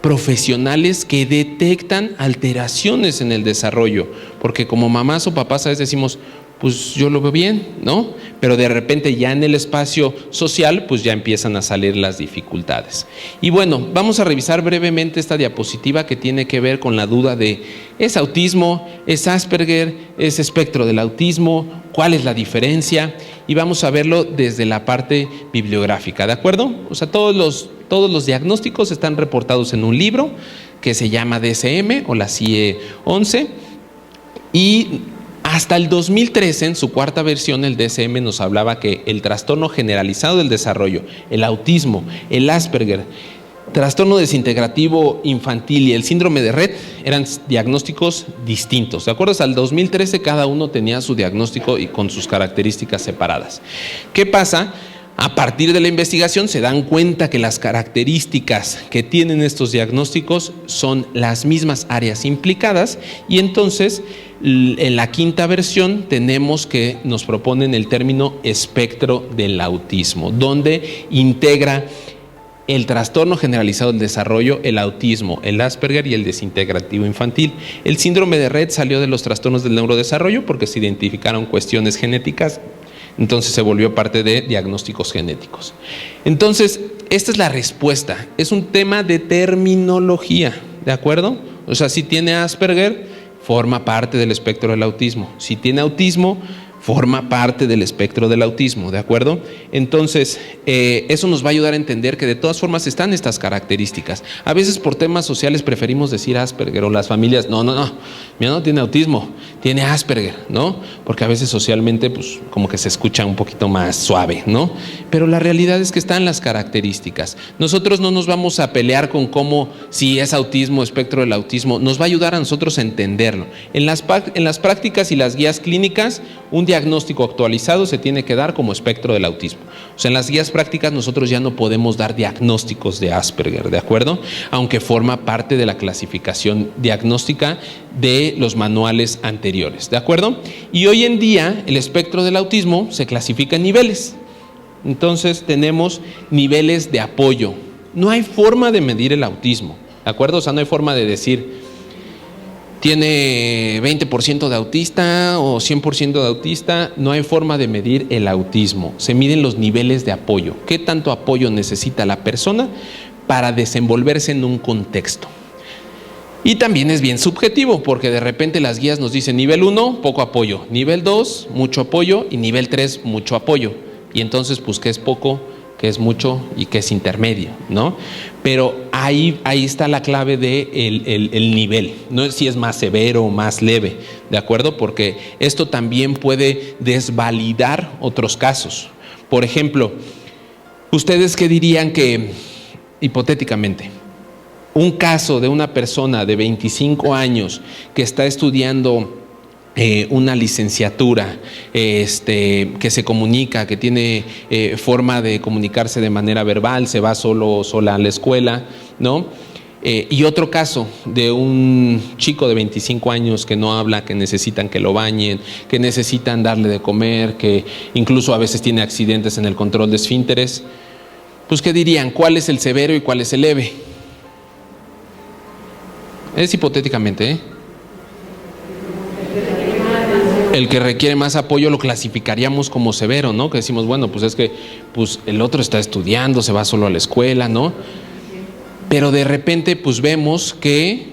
profesionales que detectan alteraciones en el desarrollo, porque como mamás o papás a veces decimos, pues yo lo veo bien, ¿no? Pero de repente ya en el espacio social, pues ya empiezan a salir las dificultades. Y bueno, vamos a revisar brevemente esta diapositiva que tiene que ver con la duda de, ¿es autismo? ¿Es Asperger? ¿Es espectro del autismo? ¿Cuál es la diferencia? Y vamos a verlo desde la parte bibliográfica, ¿de acuerdo? O sea, todos los diagnósticos están reportados en un libro que se llama DSM o la CIE 11 y hasta el 2013, en su cuarta versión, el DSM nos hablaba que el trastorno generalizado del desarrollo, el autismo, el Asperger, trastorno desintegrativo infantil y el síndrome de Rett eran diagnósticos distintos. ¿De acuerdo? Hasta el 2013 cada uno tenía su diagnóstico y con sus características separadas. ¿Qué pasa? A partir de la investigación se dan cuenta que las características que tienen estos diagnósticos son las mismas áreas implicadas y entonces en la quinta versión tenemos que nos proponen el término espectro del autismo, donde integra el trastorno generalizado del desarrollo, el autismo, el Asperger y el desintegrativo infantil. El síndrome de Rett salió de los trastornos del neurodesarrollo porque se identificaron cuestiones genéticas, entonces se volvió parte de diagnósticos genéticos. Entonces, esta es la respuesta. Es un tema de terminología, ¿de acuerdo? O sea, si tiene Asperger, forma parte del espectro del autismo. Si tiene autismo, forma parte del espectro del autismo, ¿de acuerdo? Entonces, eso nos va a ayudar a entender que de todas formas están estas características. A veces por temas sociales preferimos decir Asperger, o las familias, no, mira, no tiene autismo, tiene Asperger, ¿no? Porque a veces socialmente, pues, como que se escucha un poquito más suave, ¿no? Pero la realidad es que están las características. Nosotros no nos vamos a pelear con cómo, si es autismo, espectro del autismo, nos va a ayudar a nosotros a entenderlo. En las prácticas y las guías clínicas, un diagnóstico actualizado se tiene que dar como espectro del autismo. O sea, en las guías prácticas nosotros ya no podemos dar diagnósticos de Asperger, ¿de acuerdo? Aunque forma parte de la clasificación diagnóstica de los manuales anteriores, ¿de acuerdo? Y hoy en día el espectro del autismo se clasifica en niveles. Entonces tenemos niveles de apoyo. No hay forma de medir el autismo, ¿de acuerdo? O sea, no hay forma de decir tiene 20% de autista o 100% de autista. No hay forma de medir el autismo. Se miden los niveles de apoyo. ¿Qué tanto apoyo necesita la persona para desenvolverse en un contexto? Y también es bien subjetivo, porque de repente las guías nos dicen nivel 1, poco apoyo, nivel 2, mucho apoyo, y nivel 3, mucho apoyo. Y entonces, pues, ¿qué es poco, qué es mucho y qué es intermedio, ¿no? Pero ahí está la clave de el nivel, no es si es más severo o más leve, ¿de acuerdo? Porque esto también puede desvalidar otros casos. Por ejemplo, ¿ustedes qué dirían que, hipotéticamente, un caso de una persona de 25 años que está estudiando una licenciatura, que se comunica, que tiene forma de comunicarse de manera verbal, se va sola a la escuela, ¿no? Y otro caso de un chico de 25 años que no habla, que necesitan que lo bañen, que necesitan darle de comer, que incluso a veces tiene accidentes en el control de esfínteres. Pues, ¿qué dirían? ¿Cuál es el severo y cuál es el leve? Es hipotéticamente, ¿eh? El que requiere más apoyo lo clasificaríamos como severo, ¿no? Que decimos, bueno, pues es que pues el otro está estudiando, se va solo a la escuela, ¿no? Pero de repente pues vemos que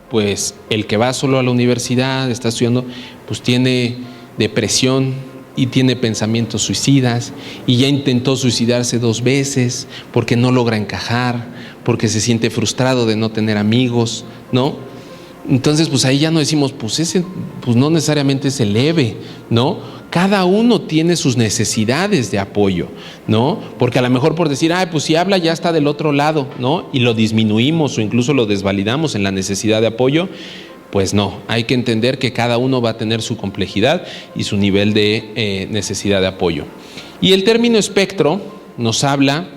pues el que va solo a la universidad, está estudiando, pues tiene depresión y tiene pensamientos suicidas y ya intentó suicidarse 2 veces porque no logra encajar, porque se siente frustrado de no tener amigos, ¿no? Entonces, pues ahí ya no decimos, pues ese, pues no necesariamente es el leve, ¿no? Cada uno tiene sus necesidades de apoyo, ¿no? Porque a lo mejor por decir, pues si habla ya está del otro lado, ¿no? Y lo disminuimos o incluso lo desvalidamos en la necesidad de apoyo, pues no. Hay que entender que cada uno va a tener su complejidad y su nivel de necesidad de apoyo. Y el término espectro nos habla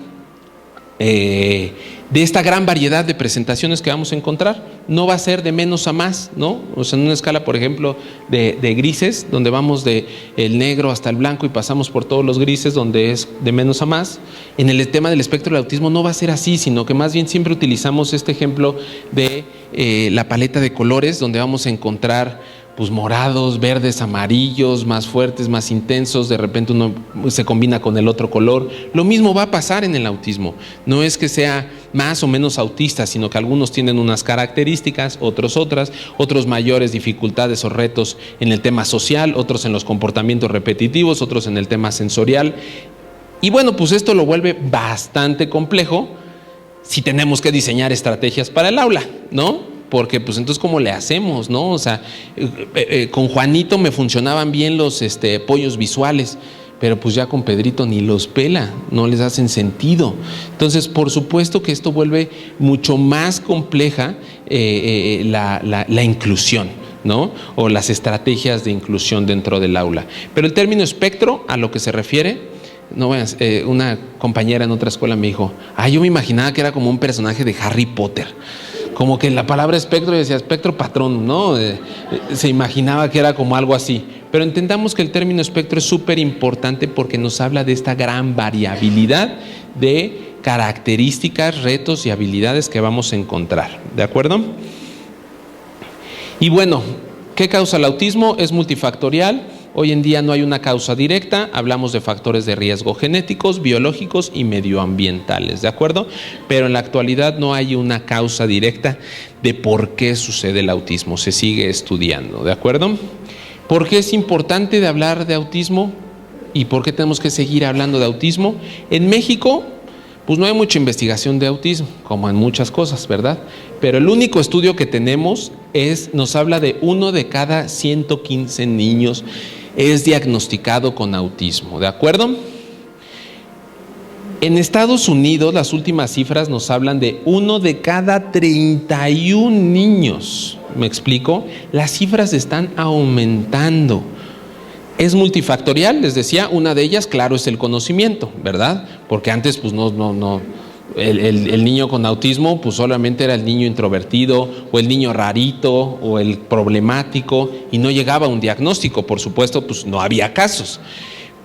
de esta gran variedad de presentaciones que vamos a encontrar. No va a ser de menos a más, ¿no? O sea, en una escala, por ejemplo, de grises, donde vamos de el negro hasta el blanco y pasamos por todos los grises, donde es de menos a más. En el tema del espectro del autismo no va a ser así, sino que más bien siempre utilizamos este ejemplo de la paleta de colores, donde vamos a encontrar pues morados, verdes, amarillos, más fuertes, más intensos. De repente uno se combina con el otro color. Lo mismo va a pasar en el autismo. No es que sea más o menos autista, sino que algunos tienen unas características, otros otras, otros mayores dificultades o retos en el tema social, otros en los comportamientos repetitivos, otros en el tema sensorial. Y bueno, pues esto lo vuelve bastante complejo si tenemos que diseñar estrategias para el aula, ¿no? Porque pues entonces ¿cómo le hacemos, no? O sea, con Juanito me funcionaban bien los apoyos visuales, pero pues ya con Pedrito ni los pela, no les hacen sentido. Entonces, por supuesto que esto vuelve mucho más compleja la inclusión, ¿no? O las estrategias de inclusión dentro del aula. Pero el término espectro, a lo que se refiere, no veas, una compañera en otra escuela me dijo, yo me imaginaba que era como un personaje de Harry Potter. Como que la palabra espectro decía espectro patrón, ¿no? Se imaginaba que era como algo así. Pero entendamos que el término espectro es súper importante porque nos habla de esta gran variabilidad de características, retos y habilidades que vamos a encontrar, ¿de acuerdo? Y bueno, ¿qué causa el autismo? Es multifactorial. Hoy en día no hay una causa directa, hablamos de factores de riesgo genéticos, biológicos y medioambientales, ¿de acuerdo? Pero en la actualidad no hay una causa directa de por qué sucede el autismo, se sigue estudiando, ¿de acuerdo? ¿Por qué es importante de hablar de autismo y por qué tenemos que seguir hablando de autismo? En México, pues no hay mucha investigación de autismo, como en muchas cosas, ¿verdad? Pero el único estudio que tenemos nos habla de 1 de cada 115 niños es diagnosticado con autismo, ¿de acuerdo? En Estados Unidos las últimas cifras nos hablan de 1 de cada 31 niños, ¿me explico? Las cifras están aumentando. Es multifactorial, les decía, una de ellas, claro, es el conocimiento, ¿verdad? Porque antes, pues el niño con autismo, pues solamente era el niño introvertido, o el niño rarito, o el problemático, y no llegaba a un diagnóstico, por supuesto, pues no había casos.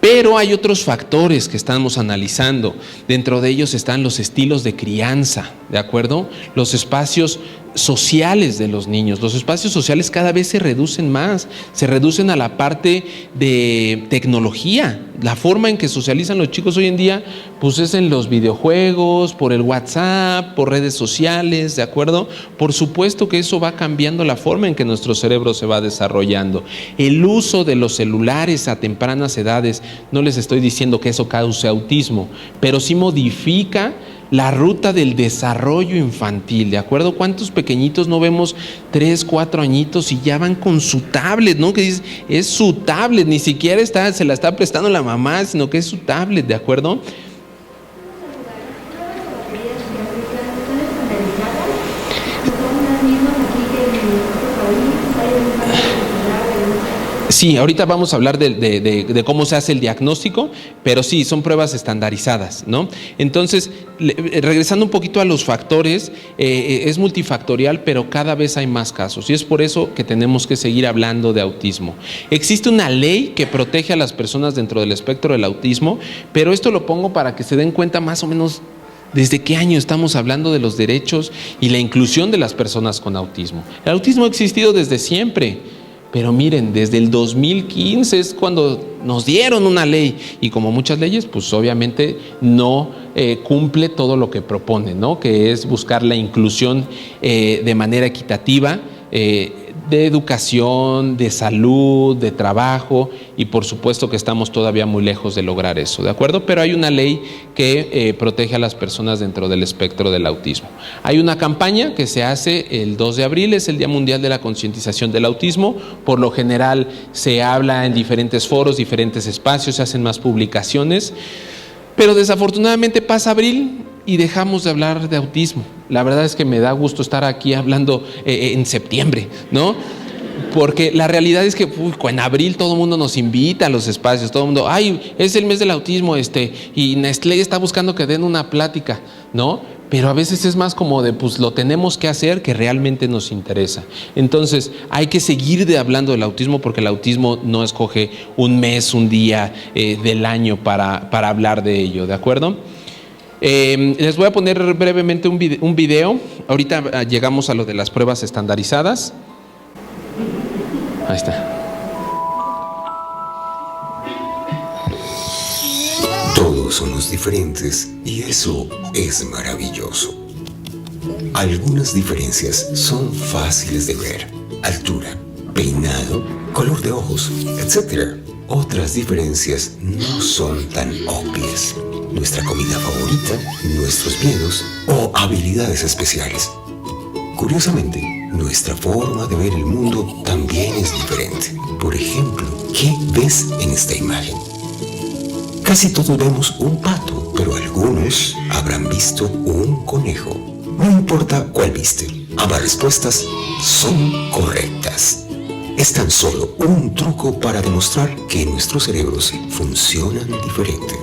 Pero hay otros factores que estamos analizando. Dentro de ellos están los estilos de crianza, ¿de acuerdo? Los espacios sociales de los niños. Los espacios sociales cada vez se reducen más, se reducen a la parte de tecnología. La forma en que socializan los chicos hoy en día, pues es en los videojuegos, por el WhatsApp, por redes sociales, ¿de acuerdo? Por supuesto que eso va cambiando la forma en que nuestro cerebro se va desarrollando. El uso de los celulares a tempranas edades, no les estoy diciendo que eso cause autismo, pero sí modifica la ruta del desarrollo infantil, ¿de acuerdo? ¿Cuántos pequeñitos no vemos 3, 4 añitos y ya van con su tablet, ¿no? Que dices, es su tablet, ni siquiera se la está prestando la mamá, sino que es su tablet, ¿de acuerdo? Sí, ahorita vamos a hablar de cómo se hace el diagnóstico, pero sí, son pruebas estandarizadas, ¿no? Entonces, regresando un poquito a los factores, es multifactorial, pero cada vez hay más casos y es por eso que tenemos que seguir hablando de autismo. Existe una ley que protege a las personas dentro del espectro del autismo, pero esto lo pongo para que se den cuenta más o menos desde qué año estamos hablando de los derechos y la inclusión de las personas con autismo. El autismo ha existido desde siempre. Pero miren, desde el 2015 es cuando nos dieron una ley y como muchas leyes, pues obviamente no cumple todo lo que propone, ¿no? Que es buscar la inclusión de manera equitativa, de educación, de salud, de trabajo y por supuesto que estamos todavía muy lejos de lograr eso, ¿de acuerdo? Pero hay una ley que protege a las personas dentro del espectro del autismo. Hay una campaña que se hace el 2 de abril, es el Día Mundial de la Concientización del Autismo. Por lo general se habla en diferentes foros, diferentes espacios, se hacen más publicaciones, pero desafortunadamente pasa abril y dejamos de hablar de autismo. La verdad es que me da gusto estar aquí hablando en septiembre, ¿no? Porque la realidad es que en abril todo el mundo nos invita a los espacios, todo el mundo, ay, es el mes del autismo y Nestlé está buscando que den una plática, ¿no? Pero a veces es más como de, pues lo tenemos que hacer que realmente nos interesa. Entonces, hay que seguir hablando del autismo porque el autismo no escoge un mes, un día del año para hablar de ello, ¿de acuerdo? Les voy a poner brevemente un video. Ahorita llegamos a lo de las pruebas estandarizadas. Ahí está. Todos somos diferentes y eso es maravilloso. Algunas diferencias son fáciles de ver: altura, peinado, color de ojos, etc. Otras diferencias no son tan obvias: nuestra comida favorita, nuestros miedos o habilidades especiales. Curiosamente, nuestra forma de ver el mundo también es diferente. Por ejemplo, ¿qué ves en esta imagen? Casi todos vemos un pato, pero algunos habrán visto un conejo. No importa cuál viste, ambas respuestas son correctas. Es tan solo un truco para demostrar que nuestros cerebros funcionan diferente.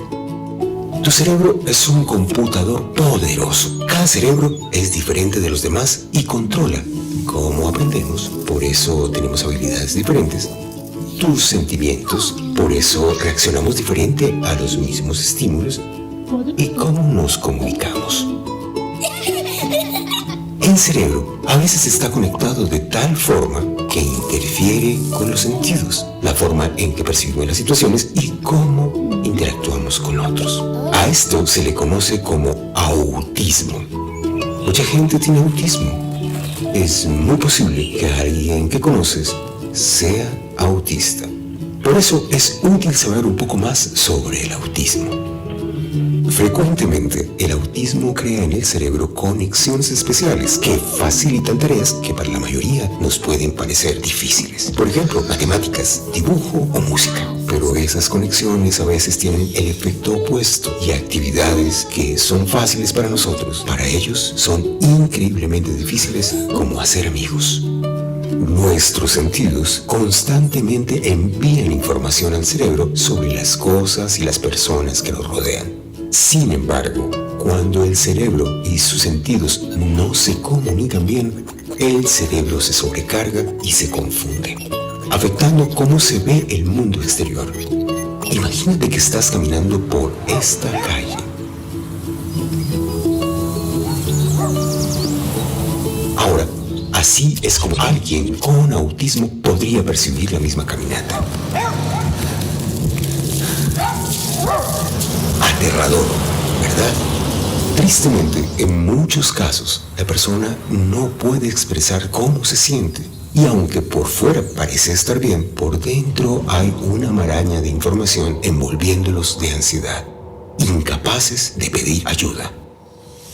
Tu cerebro es un computador poderoso. Cada cerebro es diferente de los demás y controla cómo aprendemos. Por eso tenemos habilidades diferentes. Tus sentimientos, por eso reaccionamos diferente a los mismos estímulos. y cómo nos comunicamos. El cerebro a veces está conectado de tal forma que interfiere con los sentidos, la forma en que percibimos las situaciones y cómo interactuamos con otros. A esto se le conoce como autismo. Mucha gente tiene autismo. Es muy posible que alguien que conoces sea autista. Por eso es útil saber un poco más sobre el autismo. Frecuentemente, el autismo crea en el cerebro conexiones especiales que facilitan tareas que para la mayoría nos pueden parecer difíciles. Por ejemplo, matemáticas, dibujo o música. Pero esas conexiones a veces tienen el efecto opuesto y actividades que son fáciles para nosotros, para ellos son increíblemente difíciles, como hacer amigos. Nuestros sentidos constantemente envían información al cerebro sobre las cosas y las personas que nos rodean. Sin embargo, cuando el cerebro y sus sentidos no se comunican bien, el cerebro se sobrecarga y se confunde, afectando cómo se ve el mundo exterior. Imagínate que estás caminando por esta calle. Ahora, así es como alguien con autismo podría percibir la misma caminata. Aterrador, ¿verdad? Tristemente, en muchos casos, la persona no puede expresar cómo se siente. Y aunque por fuera parece estar bien, por dentro hay una maraña de información envolviéndolos de ansiedad, incapaces de pedir ayuda.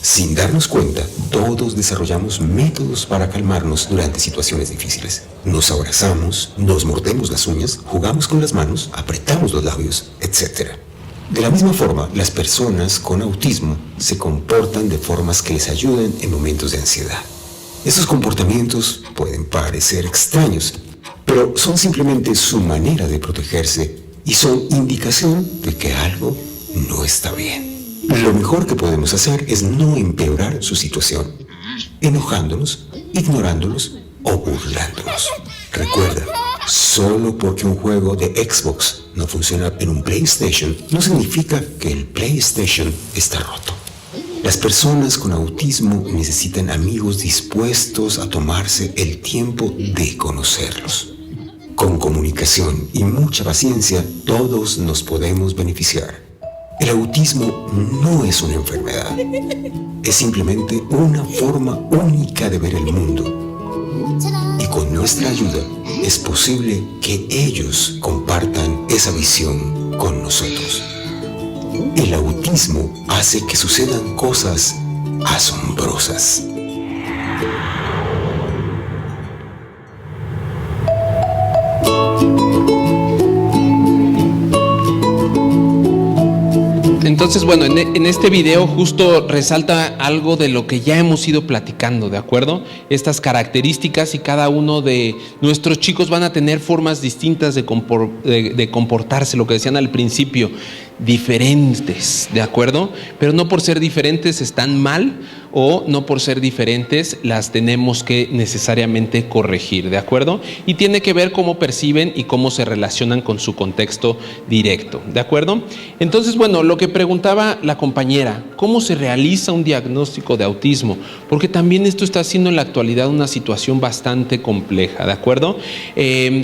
Sin darnos cuenta, todos desarrollamos métodos para calmarnos durante situaciones difíciles. Nos abrazamos, nos mordemos las uñas, jugamos con las manos, apretamos los labios, etc. De la misma forma, las personas con autismo se comportan de formas que les ayuden en momentos de ansiedad. Estos comportamientos pueden parecer extraños, pero son simplemente su manera de protegerse y son indicación de que algo no está bien. Lo mejor que podemos hacer es no empeorar su situación, enojándonos, ignorándolos o burlándonos. Recuerda, solo porque un juego de Xbox no funciona en un PlayStation, no significa que el PlayStation está roto. Las personas con autismo necesitan amigos dispuestos a tomarse el tiempo de conocerlos. Con comunicación y mucha paciencia, todos nos podemos beneficiar. El autismo no es una enfermedad, es simplemente una forma única de ver el mundo. Y con nuestra ayuda es posible que ellos compartan esa visión con nosotros. El autismo hace que sucedan cosas asombrosas. Entonces, bueno, en este video justo resalta algo de lo que ya hemos ido platicando, ¿de acuerdo? Estas características, y cada uno de nuestros chicos van a tener formas distintas de comportarse, lo que decían al principio, diferentes, ¿de acuerdo? Pero no por ser diferentes están mal, o no por ser diferentes las tenemos que necesariamente corregir, ¿de acuerdo? Y tiene que ver cómo perciben y cómo se relacionan con su contexto directo, ¿de acuerdo? Entonces, bueno, lo que preguntaba la compañera, ¿cómo se realiza un diagnóstico de autismo? Porque también esto está siendo en la actualidad una situación bastante compleja, ¿de acuerdo?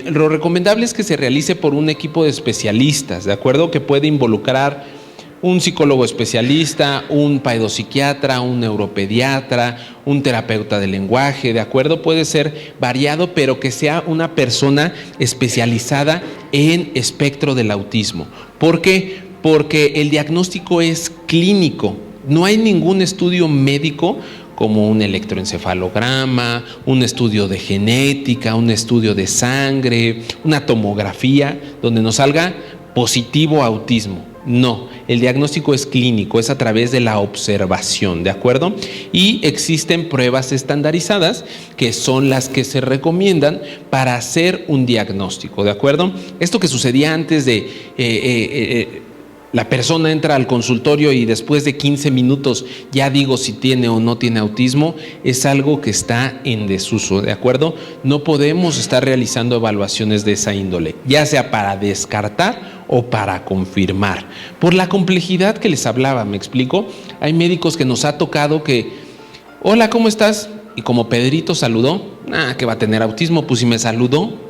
Lo recomendable es que se realice por un equipo de especialistas, ¿de acuerdo? Que puede involucrar un psicólogo especialista, un pedopsiquiatra, un neuropediatra, un terapeuta del lenguaje, ¿de acuerdo? Puede ser variado, pero que sea una persona especializada en espectro del autismo. ¿Por qué? Porque el diagnóstico es clínico. No hay ningún estudio médico como un electroencefalograma, un estudio de genética, un estudio de sangre, una tomografía, donde nos salga positivo autismo. No, el diagnóstico es clínico, es a través de la observación, ¿de acuerdo? Y existen pruebas estandarizadas que son las que se recomiendan para hacer un diagnóstico, ¿de acuerdo? Esto que sucedía antes de la persona entra al consultorio y después de 15 minutos ya digo si tiene o no tiene autismo, es algo que está en desuso, ¿de acuerdo? No podemos estar realizando evaluaciones de esa índole, ya sea para descartar o para confirmar. Por la complejidad que les hablaba, ¿me explico? Hay médicos que nos ha tocado que, hola, ¿cómo estás? Y como Pedrito saludó, que va a tener autismo, pues si me saludó,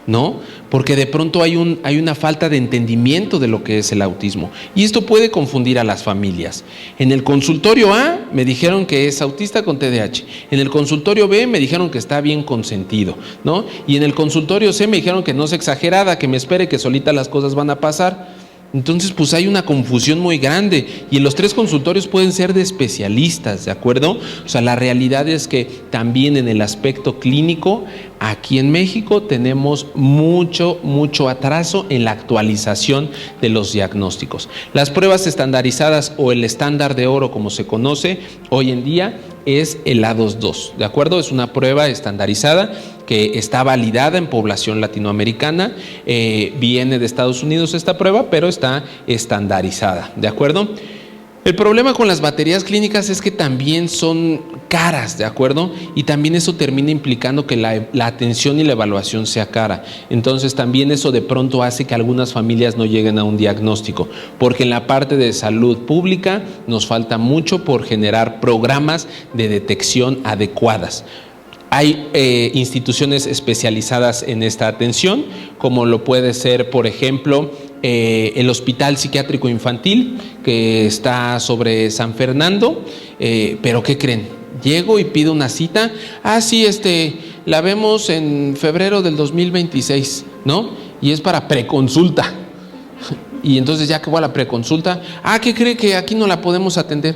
¿no? Porque de pronto hay una falta de entendimiento de lo que es el autismo. Y esto puede confundir a las familias. En el consultorio A me dijeron que es autista con TDAH. En el consultorio B me dijeron que está bien consentido, ¿no? Y en el consultorio C me dijeron que no es exagerada, que me espere, que solita las cosas van a pasar. Entonces, pues hay una confusión muy grande y en los 3 consultorios pueden ser de especialistas, ¿de acuerdo? O sea, la realidad es que también en el aspecto clínico, aquí en México tenemos mucho atraso en la actualización de los diagnósticos. Las pruebas estandarizadas o el estándar de oro, como se conoce hoy en día, es el A22, ¿de acuerdo? Es una prueba estandarizada que está validada en población latinoamericana, viene de Estados Unidos esta prueba, pero está estandarizada, ¿de acuerdo? El problema con las baterías clínicas es que también son caras, ¿de acuerdo? Y también eso termina implicando que la atención y la evaluación sea cara. Entonces también eso de pronto hace que algunas familias no lleguen a un diagnóstico, porque en la parte de salud pública nos falta mucho por generar programas de detección adecuadas. Hay instituciones especializadas en esta atención, como lo puede ser, por ejemplo, el Hospital Psiquiátrico Infantil, que está sobre San Fernando, pero ¿qué creen? Llego y pido una cita, sí, la vemos en febrero del 2026, ¿no? Y es para preconsulta. Y entonces ya que voy a la preconsulta, ¿qué cree? Que aquí no la podemos atender.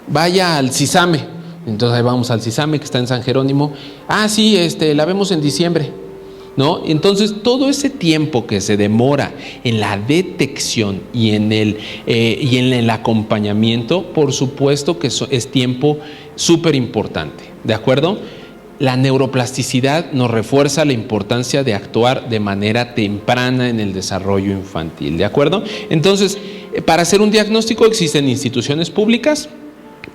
Vaya al CISAME. Entonces ahí vamos al CISAME, que está en San Jerónimo. Sí, la vemos en diciembre, ¿no? Entonces todo ese tiempo que se demora en la detección y en el acompañamiento, por supuesto que es tiempo súper importante, ¿de acuerdo? La neuroplasticidad nos refuerza la importancia de actuar de manera temprana en el desarrollo infantil, ¿de acuerdo? Entonces, para hacer un diagnóstico existen instituciones públicas,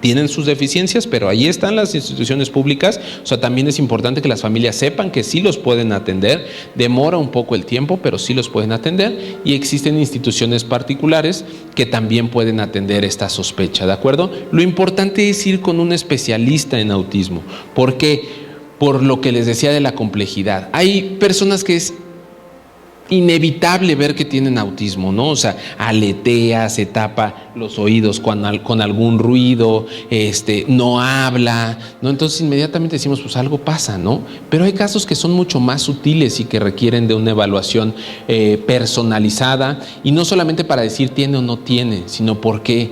tienen sus deficiencias, pero ahí están las instituciones públicas. O sea, también es importante que las familias sepan que sí los pueden atender. Demora un poco el tiempo, pero sí los pueden atender. Y existen instituciones particulares que también pueden atender esta sospecha, ¿de acuerdo? Lo importante es ir con un especialista en autismo. ¿Por qué? Por lo que les decía de la complejidad. Hay personas que es inevitable ver que tienen autismo, ¿no? O sea, aletea, se tapa los oídos con algún ruido, no habla, ¿no? Entonces inmediatamente decimos, pues algo pasa, ¿no? Pero hay casos que son mucho más sutiles y que requieren de una evaluación personalizada, y no solamente para decir tiene o no tiene, sino porque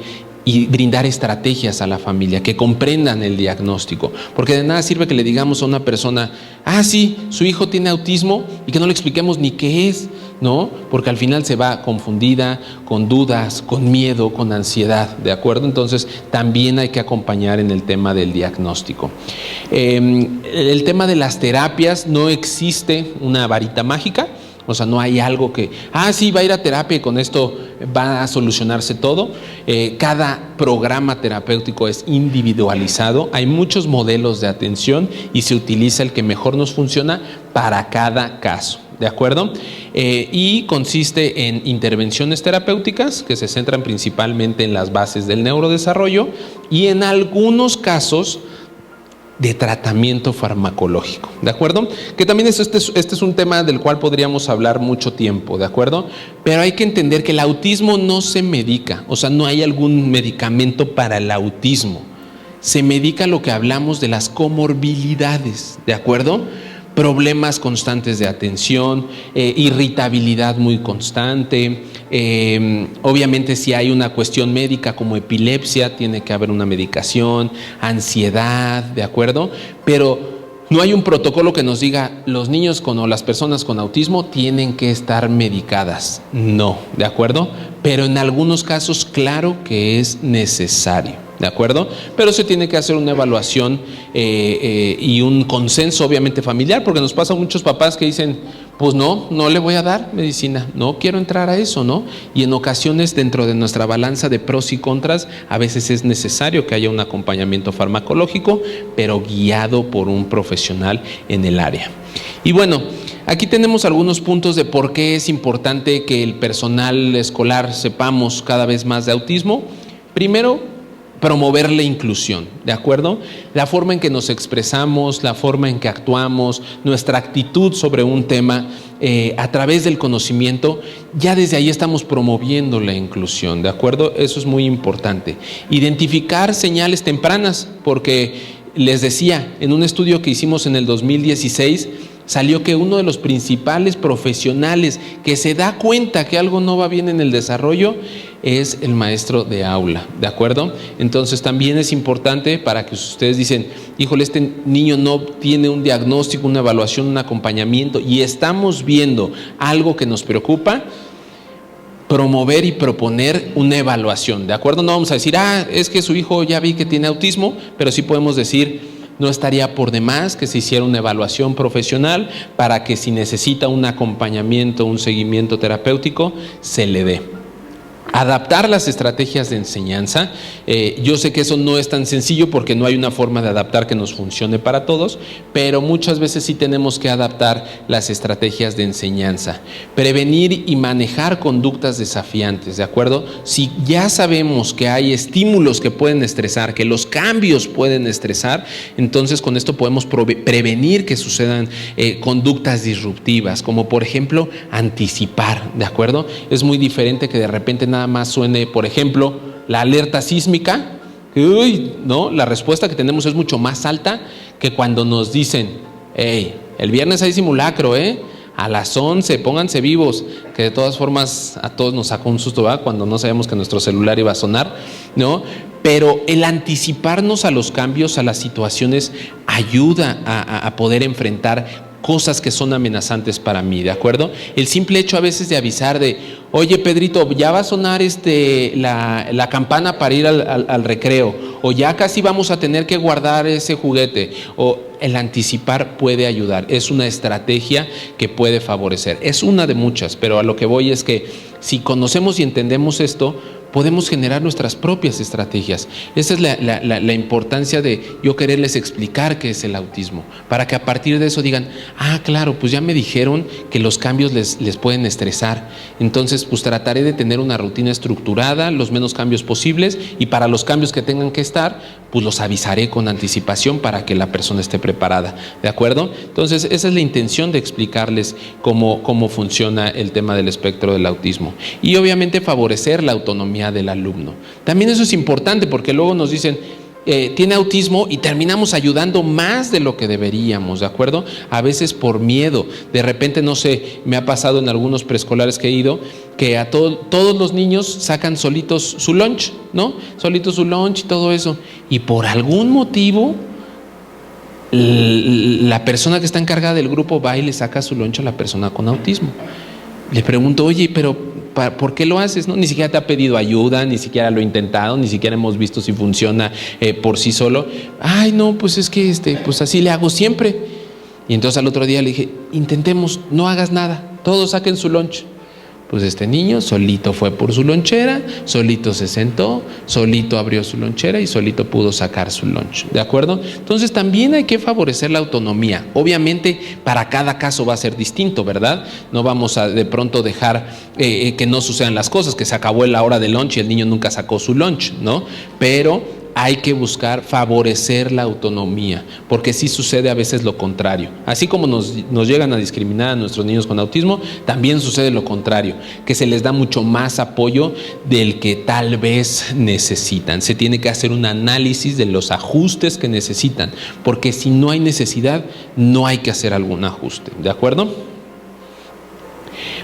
y brindar estrategias a la familia, que comprendan el diagnóstico. Porque de nada sirve que le digamos a una persona, sí, su hijo tiene autismo, y que no le expliquemos ni qué es, ¿no? Porque al final se va confundida, con dudas, con miedo, con ansiedad, ¿de acuerdo? Entonces también hay que acompañar en el tema del diagnóstico. El tema de las terapias, no existe una varita mágica. O sea, no hay algo que, sí, va a ir a terapia y con esto va a solucionarse todo. Cada programa terapéutico es individualizado. Hay muchos modelos de atención y se utiliza el que mejor nos funciona para cada caso, ¿de acuerdo? Y consiste en intervenciones terapéuticas que se centran principalmente en las bases del neurodesarrollo y en algunos casos de tratamiento farmacológico, ¿de acuerdo? Que también este es un tema del cual podríamos hablar mucho tiempo, ¿de acuerdo? Pero hay que entender que el autismo no se medica, o sea, no hay algún medicamento para el autismo. Se medica lo que hablamos de las comorbilidades, ¿de acuerdo? Problemas constantes de atención, irritabilidad muy constante, obviamente si hay una cuestión médica como epilepsia, tiene que haber una medicación, ansiedad, ¿de acuerdo? Pero no hay un protocolo que nos diga los niños o las personas con autismo tienen que estar medicadas, no, ¿de acuerdo? Pero en algunos casos claro que es necesario, ¿de acuerdo? Pero se tiene que hacer una evaluación y un consenso obviamente familiar, porque nos pasa a muchos papás que dicen, pues no le voy a dar medicina, no quiero entrar a eso, ¿no? Y en ocasiones dentro de nuestra balanza de pros y contras, a veces es necesario que haya un acompañamiento farmacológico, pero guiado por un profesional en el área. Y bueno, aquí tenemos algunos puntos de por qué es importante que el personal escolar sepamos cada vez más de autismo. Primero, promover la inclusión, ¿de acuerdo? La forma en que nos expresamos, la forma en que actuamos, nuestra actitud sobre un tema a través del conocimiento, ya desde ahí estamos promoviendo la inclusión, ¿de acuerdo? Eso es muy importante. Identificar señales tempranas, porque les decía, en un estudio que hicimos en el 2016, salió que uno de los principales profesionales que se da cuenta que algo no va bien en el desarrollo es el maestro de aula, ¿de acuerdo? Entonces también es importante para que ustedes dicen, híjole, este niño no tiene un diagnóstico, una evaluación, un acompañamiento y estamos viendo algo que nos preocupa, promover y proponer una evaluación, ¿de acuerdo? No vamos a decir, es que su hijo ya vi que tiene autismo, pero sí podemos decir, no estaría por demás que se hiciera una evaluación profesional para que si necesita un acompañamiento, un seguimiento terapéutico, se le dé. Adaptar las estrategias de enseñanza. Yo sé que eso no es tan sencillo porque no hay una forma de adaptar que nos funcione para todos, pero muchas veces sí tenemos que adaptar las estrategias de enseñanza. Prevenir y manejar conductas desafiantes, ¿de acuerdo? Si ya sabemos que hay estímulos que pueden estresar, que los cambios pueden estresar, entonces con esto podemos prevenir que sucedan conductas disruptivas, como por ejemplo anticipar, ¿de acuerdo? Es muy diferente que de repente nada más suene, por ejemplo, la alerta sísmica, ¿no? La respuesta que tenemos es mucho más alta que cuando nos dicen, hey, el viernes hay simulacro, a las 11, pónganse vivos, que de todas formas a todos nos sacó un susto, ¿verdad? Cuando no sabíamos que nuestro celular iba a sonar, ¿no? Pero el anticiparnos a los cambios, a las situaciones, ayuda a poder enfrentar cosas que son amenazantes para mí, ¿de acuerdo? El simple hecho a veces de avisar de, oye Pedrito, ya va a sonar la campana para ir al recreo, o ya casi vamos a tener que guardar ese juguete, o el anticipar puede ayudar, es una estrategia que puede favorecer, es una de muchas, pero a lo que voy es que si conocemos y entendemos esto, podemos generar nuestras propias estrategias. Esa es la importancia de yo quererles explicar qué es el autismo, para que a partir de eso digan, claro, pues ya me dijeron que los cambios les pueden estresar, entonces pues trataré de tener una rutina estructurada, los menos cambios posibles, y para los cambios que tengan que estar, pues los avisaré con anticipación para que la persona esté preparada, ¿de acuerdo? Entonces esa es la intención de explicarles cómo funciona el tema del espectro del autismo, y obviamente favorecer la autonomía del alumno. También eso es importante porque luego nos dicen, tiene autismo y terminamos ayudando más de lo que deberíamos, ¿de acuerdo? A veces por miedo. De repente, no sé, me ha pasado en algunos preescolares que he ido, que a todos los niños sacan solitos su lunch, ¿no? Solitos su lunch y todo eso. Y por algún motivo, la persona que está encargada del grupo va y le saca su lunch a la persona con autismo. Le pregunto, oye, pero ¿por qué lo haces? ¿No? Ni siquiera te ha pedido ayuda, ni siquiera lo he intentado, ni siquiera hemos visto si funciona por sí solo. Ay, no, pues es que pues así le hago siempre. Y entonces al otro día le dije, intentemos, no hagas nada, todos saquen su lunch. Pues este niño solito fue por su lonchera, solito se sentó, solito abrió su lonchera y solito pudo sacar su lunch, ¿de acuerdo? Entonces también hay que favorecer la autonomía. Obviamente para cada caso va a ser distinto, ¿verdad? No vamos a de pronto dejar que no sucedan las cosas, que se acabó la hora de lunch y el niño nunca sacó su lunch, ¿no? Pero hay que buscar favorecer la autonomía, porque sí sucede a veces lo contrario. Así como nos llegan a discriminar a nuestros niños con autismo, también sucede lo contrario, que se les da mucho más apoyo del que tal vez necesitan. Se tiene que hacer un análisis de los ajustes que necesitan, porque si no hay necesidad, no hay que hacer algún ajuste, ¿de acuerdo?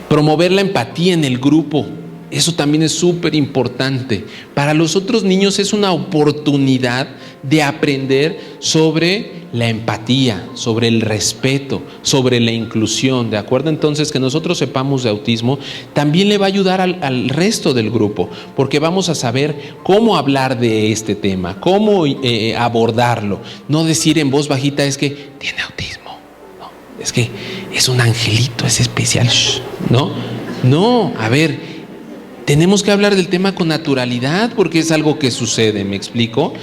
Promover la empatía en el grupo. Eso también es súper importante. Para los otros niños es una oportunidad de aprender sobre la empatía, sobre el respeto, sobre la inclusión, ¿de acuerdo? Entonces, que nosotros sepamos de autismo también le va a ayudar al resto del grupo, porque vamos a saber cómo hablar de este tema, cómo abordarlo. No decir en voz bajita, es que tiene autismo, no, es que es un angelito, es especial, ¿no? No, a ver, tenemos que hablar del tema con naturalidad porque es algo que sucede, ¿me explico?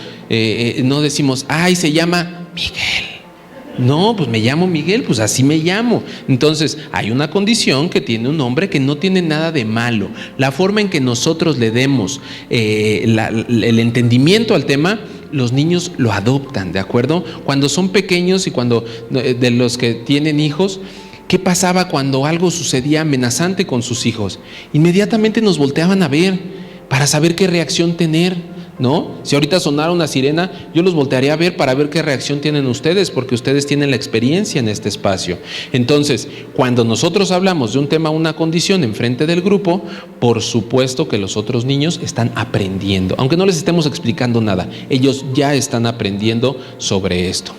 No decimos, ay, se llama Miguel. No, pues me llamo Miguel, pues así me llamo. Entonces, hay una condición que tiene un nombre que no tiene nada de malo. La forma en que nosotros le demos el entendimiento al tema, los niños lo adoptan, ¿de acuerdo? Cuando son pequeños y cuando de los que tienen hijos, ¿qué pasaba cuando algo sucedía amenazante con sus hijos? Inmediatamente nos volteaban a ver para saber qué reacción tener, ¿no? Si ahorita sonara una sirena, yo los voltearía a ver para ver qué reacción tienen ustedes, porque ustedes tienen la experiencia en este espacio. Entonces, cuando nosotros hablamos de un tema, una condición enfrente del grupo, por supuesto que los otros niños están aprendiendo, aunque no les estemos explicando nada, ellos ya están aprendiendo sobre esto.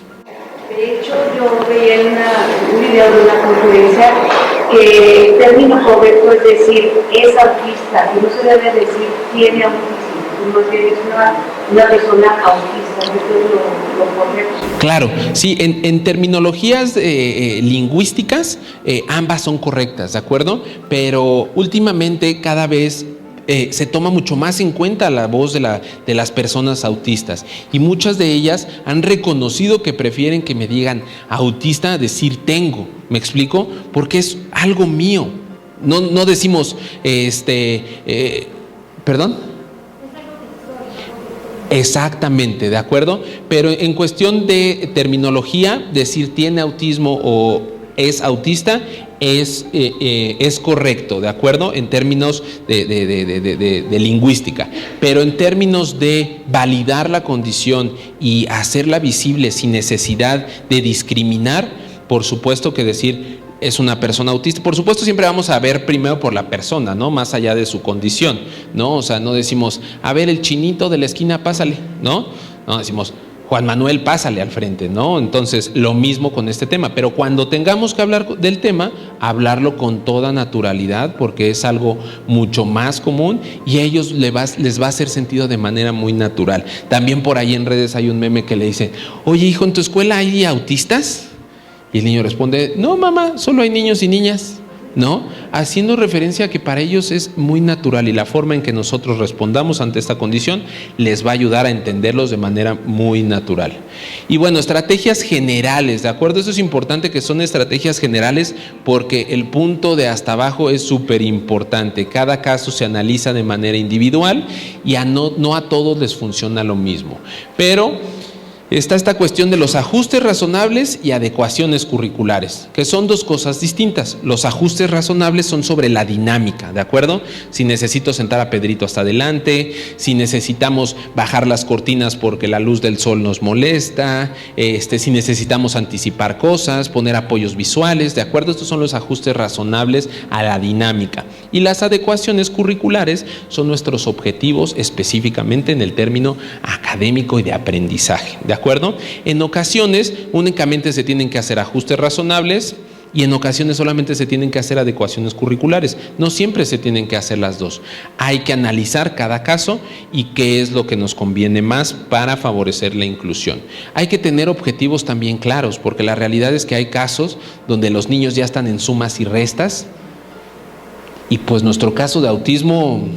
De hecho, yo veía en un video de una conferencia que el término correcto es decir, es autista, y no se debe decir tiene autismo. Más bien es una persona autista, esto es lo correcto. Claro, sí, en terminologías lingüísticas ambas son correctas, ¿de acuerdo? Pero últimamente cada vez se toma mucho más en cuenta la voz de las personas autistas, y muchas de ellas han reconocido que prefieren que me digan autista a decir tengo, ¿me explico? Porque es algo mío, no decimos, ¿perdón? Exactamente, ¿de acuerdo? Pero en cuestión de terminología, decir tiene autismo o es autista es correcto, ¿de acuerdo? En términos de lingüística. Pero en términos de validar la condición y hacerla visible sin necesidad de discriminar, por supuesto que decir es una persona autista. Por supuesto, siempre vamos a ver primero por la persona, ¿no? Más allá de su condición, ¿no? O sea, no decimos, a ver, el chinito de la esquina, pásale, ¿no? No, decimos, Juan Manuel, pásale al frente, ¿no? Entonces, lo mismo con este tema. Pero cuando tengamos que hablar del tema, hablarlo con toda naturalidad, porque es algo mucho más común y a ellos les va a hacer sentido de manera muy natural. También por ahí en redes hay un meme que le dice, oye, hijo, ¿en tu escuela hay autistas? Y el niño responde, no, mamá, solo hay niños y niñas, ¿no? Haciendo referencia a que para ellos es muy natural, y la forma en que nosotros respondamos ante esta condición les va a ayudar a entenderlos de manera muy natural. Y bueno, estrategias generales, ¿de acuerdo? Eso es importante, que son estrategias generales, porque el punto de hasta abajo es súper importante. Cada caso se analiza de manera individual y no a todos les funciona lo mismo. Pero está esta cuestión de los ajustes razonables y adecuaciones curriculares, que son dos cosas distintas. Los ajustes razonables son sobre la dinámica, ¿de acuerdo? Si necesito sentar a Pedrito hasta adelante, si necesitamos bajar las cortinas porque la luz del sol nos molesta, si necesitamos anticipar cosas, poner apoyos visuales, ¿de acuerdo? Estos son los ajustes razonables a la dinámica. Y las adecuaciones curriculares son nuestros objetivos, específicamente en el término académico y de aprendizaje, ¿de acuerdo? En ocasiones únicamente se tienen que hacer ajustes razonables y en ocasiones solamente se tienen que hacer adecuaciones curriculares. No siempre se tienen que hacer las dos. Hay que analizar cada caso y qué es lo que nos conviene más para favorecer la inclusión. Hay que tener objetivos también claros, porque la realidad es que hay casos donde los niños ya están en sumas y restas, y pues nuestro caso de autismo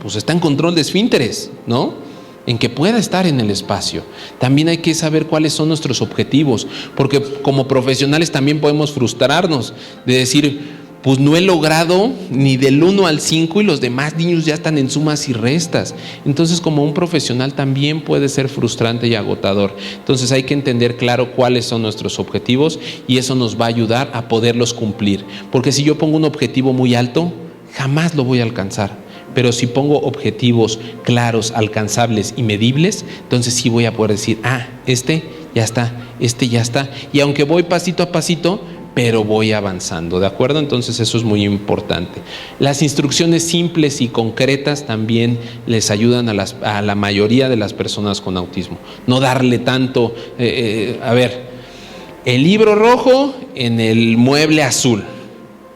pues está en control de esfínteres, ¿no? En que pueda estar en el espacio. También hay que saber cuáles son nuestros objetivos, porque como profesionales también podemos frustrarnos de decir, pues no he logrado ni del 1 al 5 y los demás niños ya están en sumas y restas. Entonces, como un profesional también puede ser frustrante y agotador. Entonces hay que entender claro cuáles son nuestros objetivos, y eso nos va a ayudar a poderlos cumplir. Porque si yo pongo un objetivo muy alto, jamás lo voy a alcanzar. Pero si pongo objetivos claros, alcanzables y medibles, entonces sí voy a poder decir, este ya está. Y aunque voy pasito a pasito, pero voy avanzando, ¿de acuerdo? Entonces eso es muy importante. Las instrucciones simples y concretas también les ayudan a la mayoría de las personas con autismo. No darle tanto, el libro rojo en el mueble azul,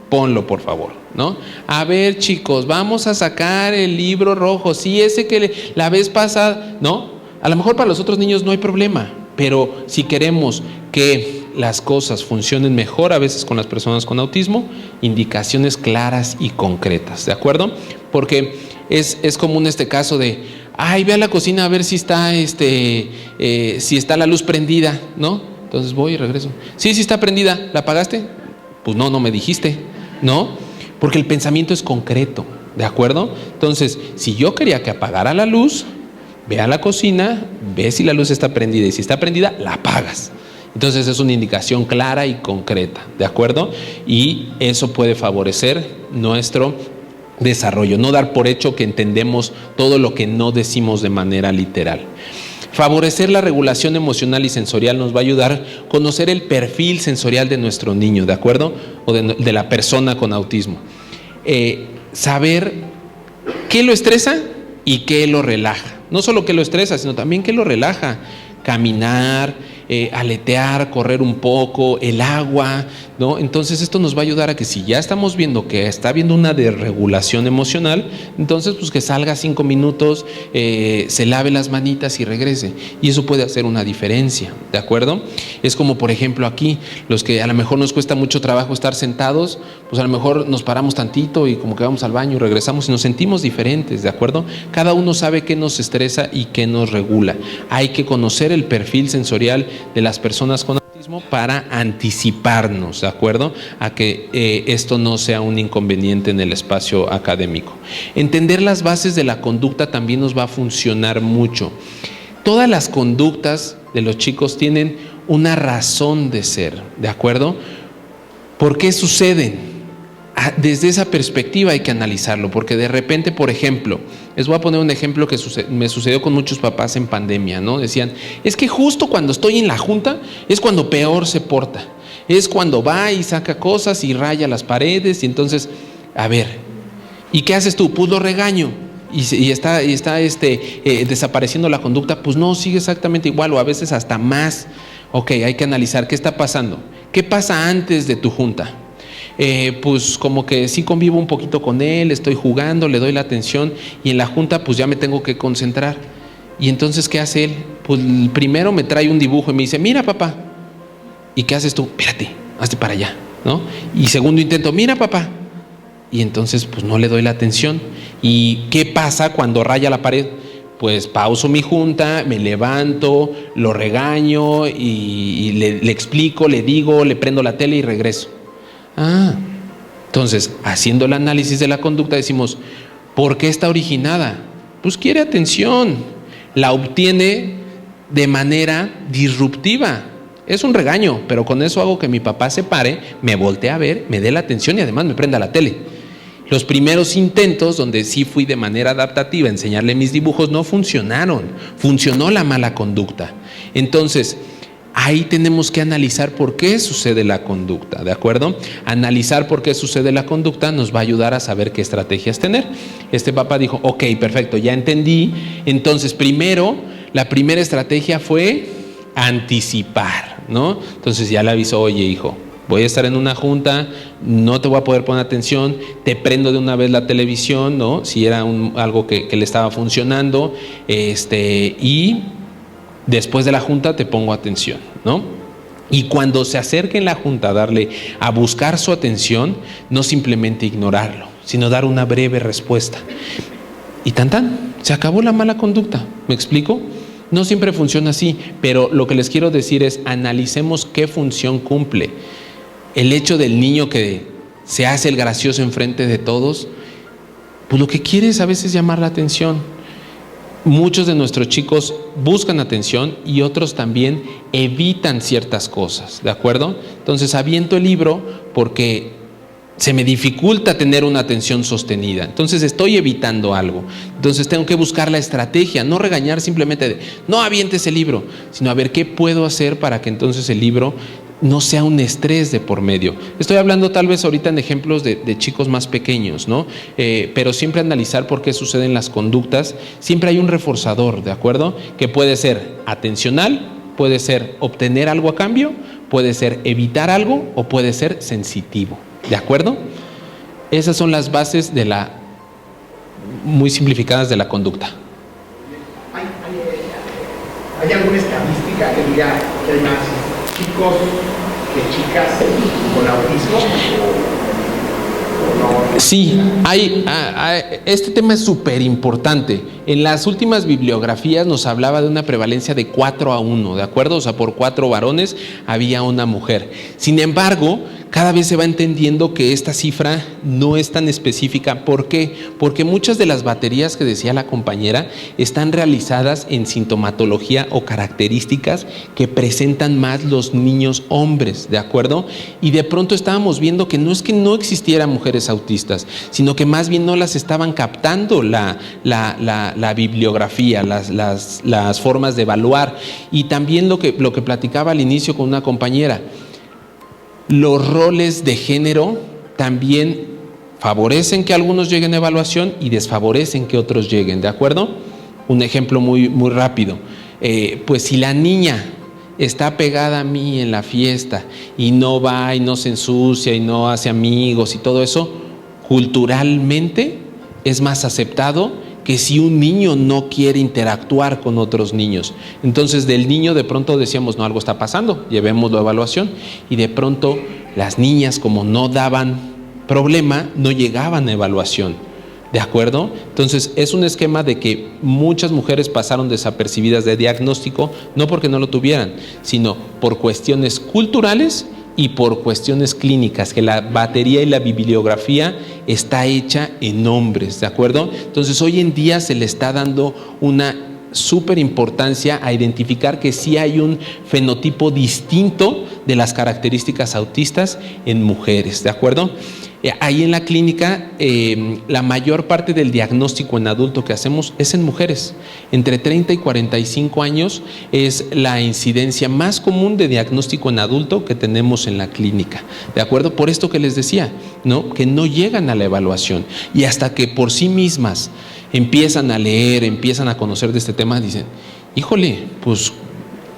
ponlo por favor, ¿no? A ver, chicos, vamos a sacar el libro rojo, sí, ese que la vez pasada, ¿no? A lo mejor para los otros niños no hay problema, pero si queremos que las cosas funcionen mejor a veces con las personas con autismo, indicaciones claras y concretas, ¿de acuerdo? Porque es común este caso de, ay, ve a la cocina a ver si está, si está la luz prendida, ¿no? Entonces voy y regreso. Sí, sí está prendida. ¿La apagaste? Pues no, no me dijiste, ¿no? Porque el pensamiento es concreto, ¿de acuerdo? Entonces, si yo quería que apagara la luz, ve a la cocina, ve si la luz está prendida y si está prendida, la apagas. Entonces es una indicación clara y concreta, ¿de acuerdo? Y eso puede favorecer nuestro desarrollo, no dar por hecho que entendemos todo lo que no decimos de manera literal. Favorecer la regulación emocional y sensorial nos va a ayudar a conocer el perfil sensorial de nuestro niño, ¿de acuerdo? O de la persona con autismo. Saber qué lo estresa y qué lo relaja. No solo qué lo estresa, sino también qué lo relaja. Caminar, aletear, correr un poco, el agua, ¿no? Entonces esto nos va a ayudar a que si ya estamos viendo que está habiendo una desregulación emocional, entonces pues que salga 5 minutos, se lave las manitas y regrese. Y eso puede hacer una diferencia, ¿de acuerdo? Es como por ejemplo aquí, los que a lo mejor nos cuesta mucho trabajo estar sentados, pues a lo mejor nos paramos tantito y como que vamos al baño y regresamos y nos sentimos diferentes, ¿de acuerdo? Cada uno sabe qué nos estresa y qué nos regula. Hay que conocer el perfil sensorial de las personas con autismo para anticiparnos, ¿de acuerdo? A que esto no sea un inconveniente en el espacio académico. Entender las bases de la conducta también nos va a funcionar mucho. Todas las conductas de los chicos tienen una razón de ser, ¿de acuerdo? ¿Por qué suceden? Desde esa perspectiva hay que analizarlo, porque de repente, por ejemplo, les voy a poner un ejemplo que me sucedió con muchos papás en pandemia, ¿no? Decían, es que justo cuando estoy en la junta es cuando peor se porta, es cuando va y saca cosas y raya las paredes y entonces, a ver, ¿y qué haces tú? Pues lo regaño y está desapareciendo la conducta, pues no, sigue exactamente igual o a veces hasta más. Ok, hay que analizar qué está pasando, qué pasa antes de tu junta. Pues como que sí convivo un poquito con él, estoy jugando, le doy la atención y en la junta pues ya me tengo que concentrar. Y entonces, ¿qué hace él? Pues primero me trae un dibujo y me dice, mira papá. ¿Y qué haces tú? Espérate, hazte para allá, ¿no? Y segundo intento, mira papá. Y entonces pues no le doy la atención. ¿Y qué pasa cuando raya la pared? Pues pauso mi junta, me levanto, lo regaño y le explico, le digo, le prendo la tele y regreso. Entonces, haciendo el análisis de la conducta decimos, ¿por qué está originada? Pues quiere atención, la obtiene de manera disruptiva. Es un regaño, pero con eso hago que mi papá se pare, me voltee a ver, me dé la atención y además me prenda la tele. Los primeros intentos, donde sí fui de manera adaptativa a enseñarle mis dibujos, no funcionaron. Funcionó la mala conducta. Entonces, ahí tenemos que analizar por qué sucede la conducta, ¿de acuerdo? Analizar por qué sucede la conducta nos va a ayudar a saber qué estrategias tener. Este papá dijo, ok, perfecto, ya entendí. Entonces, la primera estrategia fue anticipar, ¿no? Entonces ya le avisó, oye, hijo, voy a estar en una junta, no te voy a poder poner atención, te prendo de una vez la televisión, ¿no? Si era algo que le estaba funcionando, y después de la junta te pongo atención, ¿no? Y cuando se acerque en la junta a buscar su atención, no simplemente ignorarlo, sino dar una breve respuesta. Y se acabó la mala conducta, ¿me explico? No siempre funciona así, pero lo que les quiero decir es, analicemos qué función cumple. El hecho del niño que se hace el gracioso enfrente de todos, pues lo que quiere es a veces llamar la atención. Muchos de nuestros chicos buscan atención y otros también evitan ciertas cosas, ¿de acuerdo? Entonces aviento el libro porque se me dificulta tener una atención sostenida, entonces estoy evitando algo, entonces tengo que buscar la estrategia, no regañar simplemente no avientes el libro, sino a ver qué puedo hacer para que entonces el libro no sea un estrés de por medio. Estoy hablando tal vez ahorita en ejemplos de chicos más pequeños, ¿no? Pero siempre analizar por qué suceden las conductas. Siempre hay un reforzador, ¿de acuerdo? Que puede ser atencional, puede ser obtener algo a cambio, puede ser evitar algo o puede ser sensitivo, ¿de acuerdo? Esas son las bases muy simplificadas de la conducta. ¿Hay alguna estadística estadística que diga que hay más chicos que chicas con autismo o no? Sí, este tema es súper importante. En las últimas bibliografías nos hablaba de una prevalencia de 4-1, ¿de acuerdo? O sea, por 4 varones había una mujer. Sin embargo, cada vez se va entendiendo que esta cifra no es tan específica. ¿Por qué? Porque muchas de las baterías que decía la compañera están realizadas en sintomatología o características que presentan más los niños hombres, ¿de acuerdo? Y de pronto estábamos viendo que no existieran mujeres autistas, sino que más bien no las estaban captando la bibliografía, las formas de evaluar. Y también lo que platicaba al inicio con una compañera, los roles de género también favorecen que algunos lleguen a evaluación y desfavorecen que otros lleguen, ¿de acuerdo? Un ejemplo muy, muy rápido. Pues si la niña está pegada a mí en la fiesta y no va y no se ensucia y no hace amigos y todo eso, culturalmente es más aceptado que si un niño no quiere interactuar con otros niños. Entonces del niño de pronto decíamos, no, algo está pasando, llevémoslo a evaluación, y de pronto las niñas, como no daban problema, no llegaban a evaluación, ¿de acuerdo? Entonces es un esquema de que muchas mujeres pasaron desapercibidas de diagnóstico, no porque no lo tuvieran, sino por cuestiones culturales y por cuestiones clínicas, que la batería y la bibliografía está hecha en hombres, ¿de acuerdo? Entonces hoy en día se le está dando una súper importancia a identificar que sí hay un fenotipo distinto de las características autistas en mujeres, ¿de acuerdo? Ahí en la clínica, la mayor parte del diagnóstico en adulto que hacemos es en mujeres. Entre 30 y 45 años es la incidencia más común de diagnóstico en adulto que tenemos en la clínica, ¿de acuerdo? Por esto que les decía, ¿no? Que no llegan a la evaluación, y hasta que por sí mismas empiezan a leer, empiezan a conocer de este tema, dicen, híjole, pues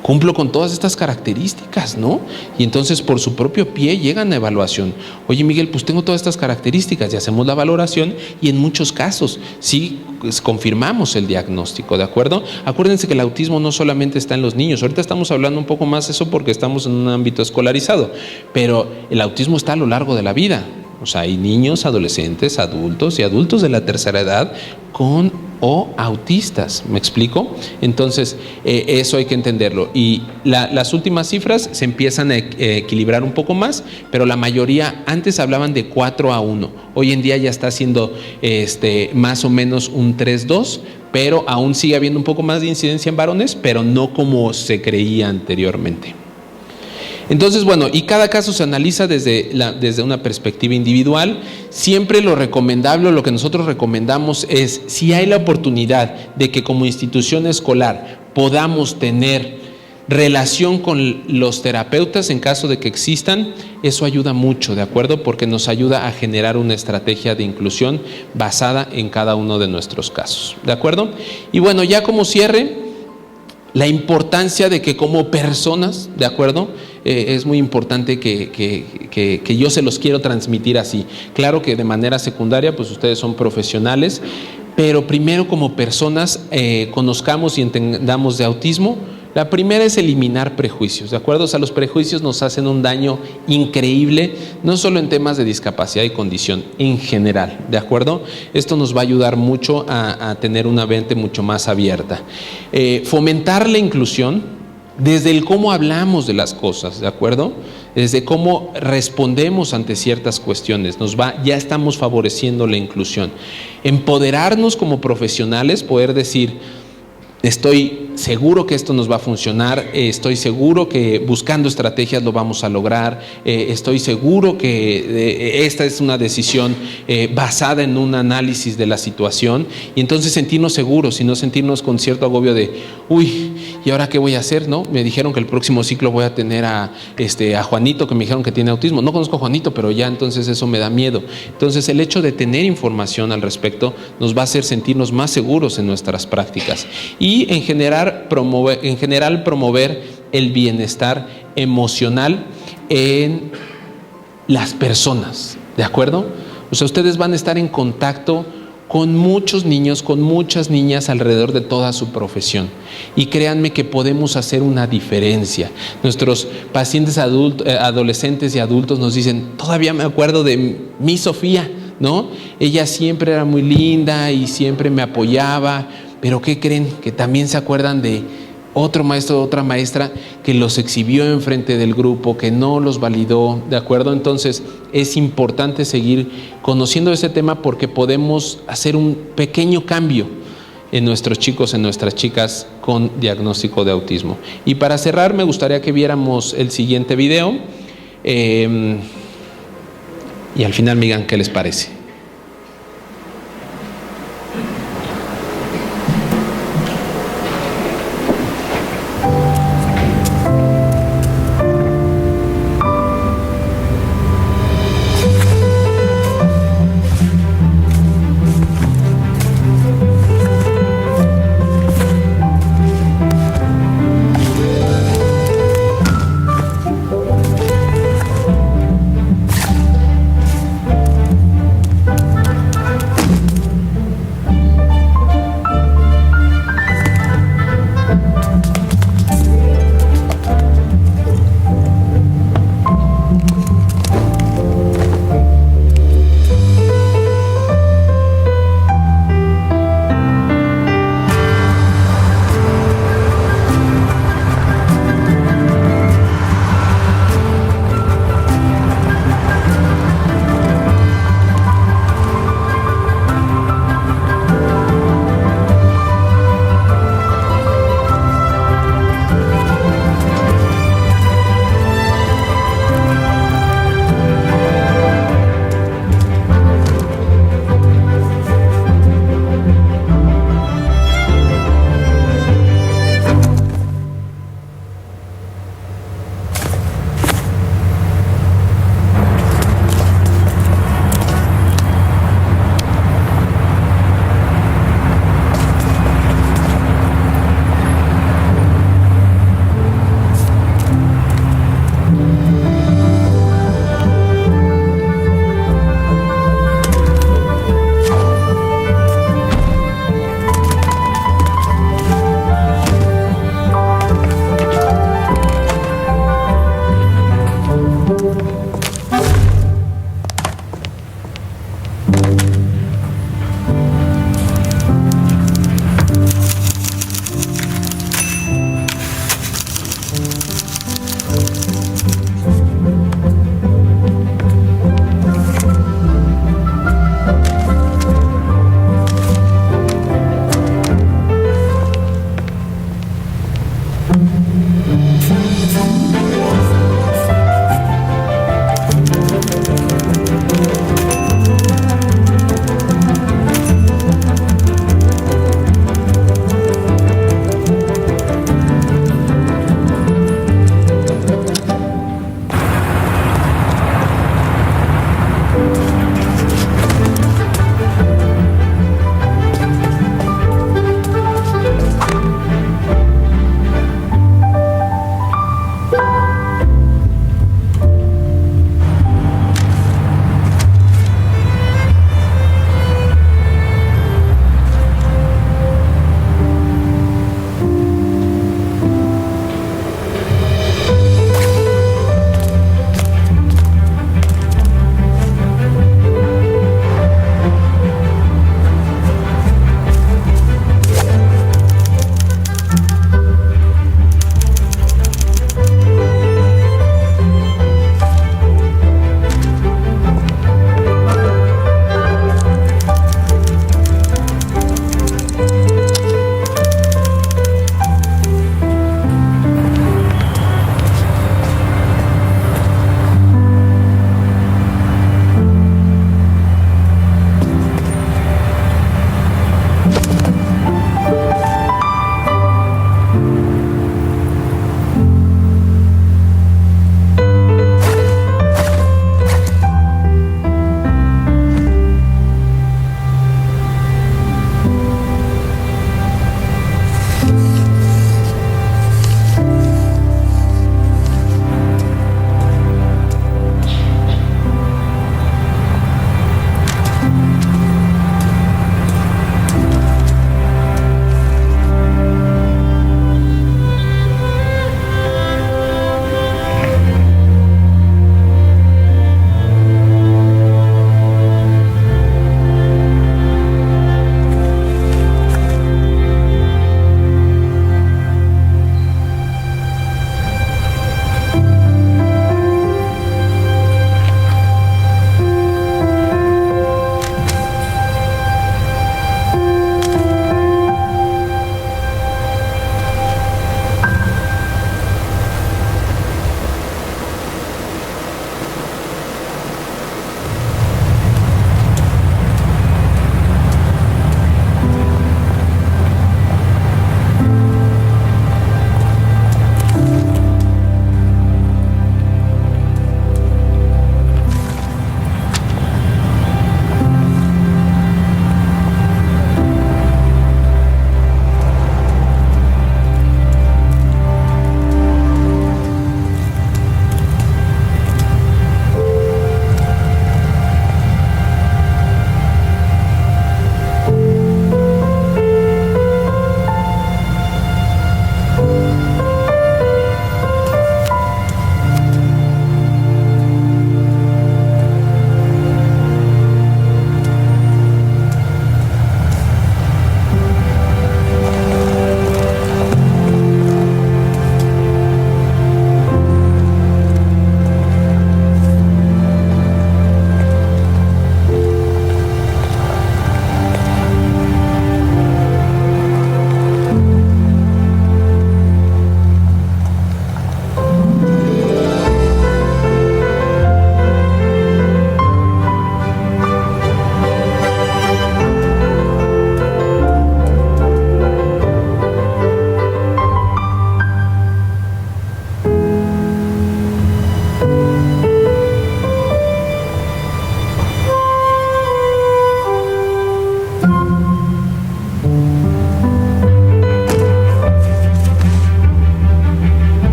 cumplo con todas estas características, ¿no? Y entonces por su propio pie llegan a evaluación. Oye, Miguel, pues tengo todas estas características, y hacemos la valoración, y en muchos casos sí confirmamos el diagnóstico, ¿de acuerdo? Acuérdense que el autismo no solamente está en los niños. Ahorita estamos hablando un poco más de eso porque estamos en un ámbito escolarizado, pero el autismo está a lo largo de la vida. O sea, hay niños, adolescentes, adultos y adultos de la tercera edad con o autistas, ¿me explico? Entonces, eso hay que entenderlo. Y las últimas cifras se empiezan a equilibrar un poco más, pero la mayoría antes hablaban de 4-1. Hoy en día ya está siendo más o menos un 3-2, pero aún sigue habiendo un poco más de incidencia en varones, pero no como se creía anteriormente. Entonces, bueno, y cada caso se analiza desde una perspectiva individual. Siempre lo recomendable, lo que nosotros recomendamos es, si hay la oportunidad de que como institución escolar podamos tener relación con los terapeutas en caso de que existan, eso ayuda mucho, ¿de acuerdo? Porque nos ayuda a generar una estrategia de inclusión basada en cada uno de nuestros casos, ¿de acuerdo? Y bueno, ya como cierre, la importancia de que como personas, ¿de acuerdo? Es muy importante que yo se los quiero transmitir así. Claro que de manera secundaria, pues ustedes son profesionales, pero primero como personas conozcamos y entendamos de autismo. La primera es eliminar prejuicios, ¿de acuerdo? O sea, los prejuicios nos hacen un daño increíble, no solo en temas de discapacidad y condición, en general, ¿de acuerdo? Esto nos va a ayudar mucho a tener una mente mucho más abierta. Fomentar la inclusión desde el cómo hablamos de las cosas, ¿de acuerdo? Desde cómo respondemos ante ciertas cuestiones, ya estamos favoreciendo la inclusión. Empoderarnos como profesionales, poder decir, estoy seguro que esto nos va a funcionar, estoy seguro que buscando estrategias lo vamos a lograr, estoy seguro que esta es una decisión basada en un análisis de la situación, y entonces sentirnos seguros y no sentirnos con cierto agobio de, uy, ¿y ahora qué voy a hacer? ¿No? Me dijeron que el próximo ciclo voy a tener a Juanito, que me dijeron que tiene autismo. No conozco a Juanito, pero ya entonces eso me da miedo. Entonces el hecho de tener información al respecto nos va a hacer sentirnos más seguros en nuestras prácticas, y en general promover el bienestar emocional en las personas, ¿de acuerdo? O sea, ustedes van a estar en contacto con muchos niños, con muchas niñas alrededor de toda su profesión. Y créanme que podemos hacer una diferencia. Nuestros pacientes adolescentes y adultos nos dicen, todavía me acuerdo de mi Sofía, ¿no? Ella siempre era muy linda y siempre me apoyaba, pero ¿qué creen? Que también se acuerdan de otro maestro, otra maestra que los exhibió enfrente del grupo, que no los validó, ¿de acuerdo? Entonces es importante seguir conociendo ese tema porque podemos hacer un pequeño cambio en nuestros chicos, en nuestras chicas con diagnóstico de autismo. Y para cerrar me gustaría que viéramos el siguiente video y al final me digan qué les parece.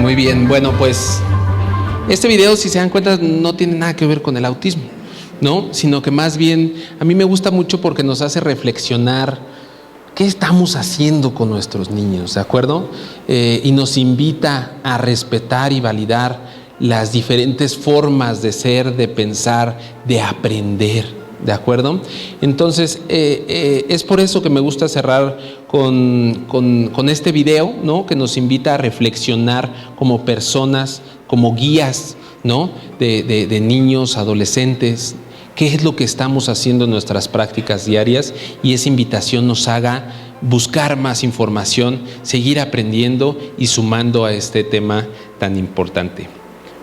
Muy bien, bueno, pues este video, si se dan cuenta, no tiene nada que ver con el autismo, ¿no? Sino que más bien a mí me gusta mucho porque nos hace reflexionar qué estamos haciendo con nuestros niños, ¿de acuerdo? Y nos invita a respetar y validar las diferentes formas de ser, de pensar, de aprender, ¿de acuerdo? Entonces, es por eso que me gusta cerrar con este video, ¿no? Que nos invita a reflexionar como personas, como guías, ¿no? De niños, adolescentes, qué es lo que estamos haciendo en nuestras prácticas diarias, y esa invitación nos haga buscar más información, seguir aprendiendo y sumando a este tema tan importante.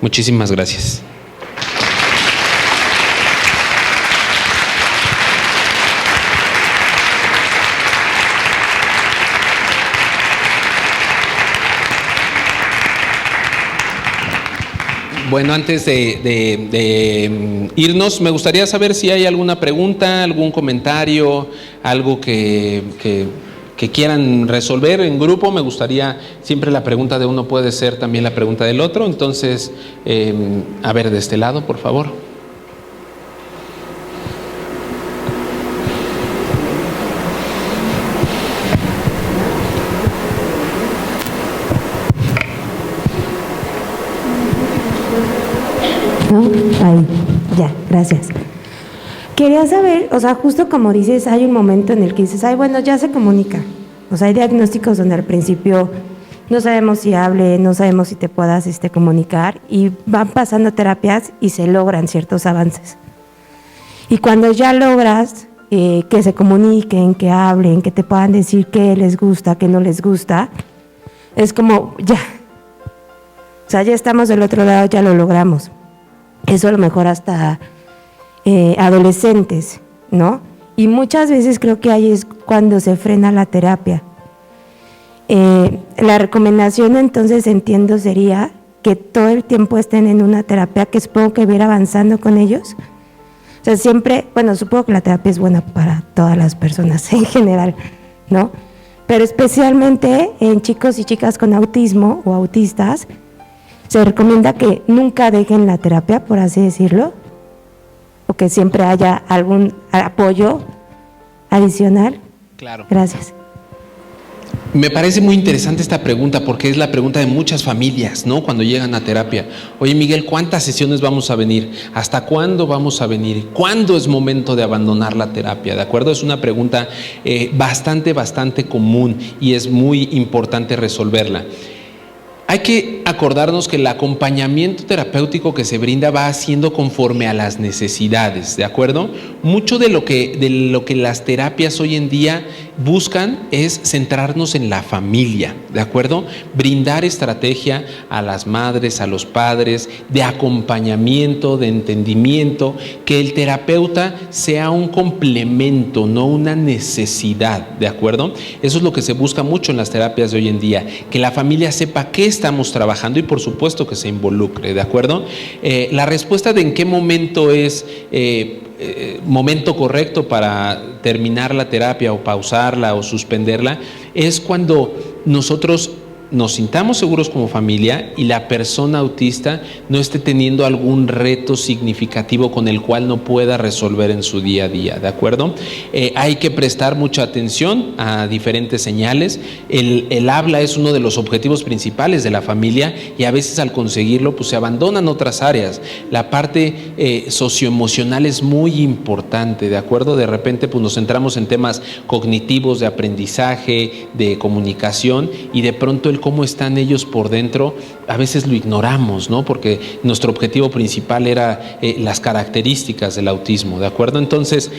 Muchísimas gracias. Bueno, antes de irnos, me gustaría saber si hay alguna pregunta, algún comentario, algo que quieran resolver en grupo. Me gustaría, siempre la pregunta de uno puede ser también la pregunta del otro. Entonces, a ver, de este lado, por favor. ¿No? Ahí, ya, gracias. Quería saber, o sea, justo como dices, hay un momento en el que dices, ay, bueno, ya se comunica. O sea, hay diagnósticos donde al principio no sabemos si hable, no sabemos si te puedas comunicar, y van pasando terapias y se logran ciertos avances. Y cuando ya logras que se comuniquen, que hablen, que te puedan decir qué les gusta, qué no les gusta, es como, ya. O sea, ya estamos del otro lado, ya lo logramos. Eso a lo mejor hasta adolescentes, ¿no? Y muchas veces creo que ahí es cuando se frena la terapia. La recomendación, entonces, entiendo, sería que todo el tiempo estén en una terapia, que supongo que va a ir avanzando con ellos. O sea, siempre, bueno, supongo que la terapia es buena para todas las personas en general, ¿no? Pero especialmente en chicos y chicas con autismo o autistas, se recomienda que nunca dejen la terapia, por así decirlo, o que siempre haya algún apoyo adicional. Claro. Gracias. Me parece muy interesante esta pregunta, porque es la pregunta de muchas familias, ¿no? Cuando llegan a terapia. Oye, Miguel, ¿cuántas sesiones vamos a venir? ¿Hasta cuándo vamos a venir? ¿Cuándo es momento de abandonar la terapia? ¿De acuerdo? Es una pregunta bastante común, y es muy importante resolverla. Hay que acordarnos que el acompañamiento terapéutico que se brinda va haciendo conforme a las necesidades, ¿de acuerdo? Mucho de lo que las terapias hoy en día buscan es centrarnos en la familia, ¿de acuerdo? Brindar estrategia a las madres, a los padres, de acompañamiento, de entendimiento, que el terapeuta sea un complemento, no una necesidad, ¿de acuerdo? Eso es lo que se busca mucho en las terapias de hoy en día, que la familia sepa qué estamos trabajando y por supuesto que se involucre, ¿de acuerdo? La respuesta de en qué momento es momento correcto para terminar la terapia o pausarla o suspenderla es cuando nosotros nos sintamos seguros como familia y la persona autista no esté teniendo algún reto significativo con el cual no pueda resolver en su día a día, ¿de acuerdo? Hay que prestar mucha atención a diferentes señales. El habla es uno de los objetivos principales de la familia, y a veces al conseguirlo pues se abandonan otras áreas. La parte socioemocional es muy importante, ¿de acuerdo? De repente pues nos centramos en temas cognitivos, de aprendizaje, de comunicación, y de pronto cómo están ellos por dentro, a veces lo ignoramos, ¿no? Porque nuestro objetivo principal era las características del autismo, ¿de acuerdo? Entonces,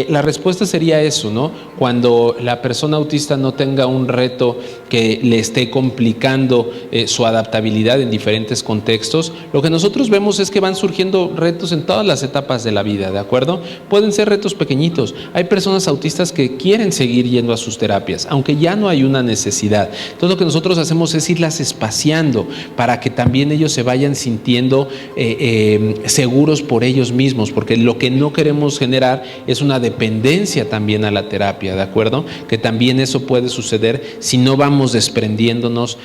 la respuesta sería eso, ¿no? Cuando la persona autista no tenga un reto que le esté complicando su adaptabilidad en diferentes contextos, lo que nosotros vemos es que van surgiendo retos en todas las etapas de la vida, ¿de acuerdo? Pueden ser retos pequeñitos. Hay personas autistas que quieren seguir yendo a sus terapias, aunque ya no hay una necesidad. Entonces, lo que nosotros hacemos es irlas espaciando para que también ellos se vayan sintiendo seguros por ellos mismos, porque lo que no queremos generar es una dependencia también a la terapia, ¿de acuerdo? Que también eso puede suceder si no vamos vamos desprendiéndonos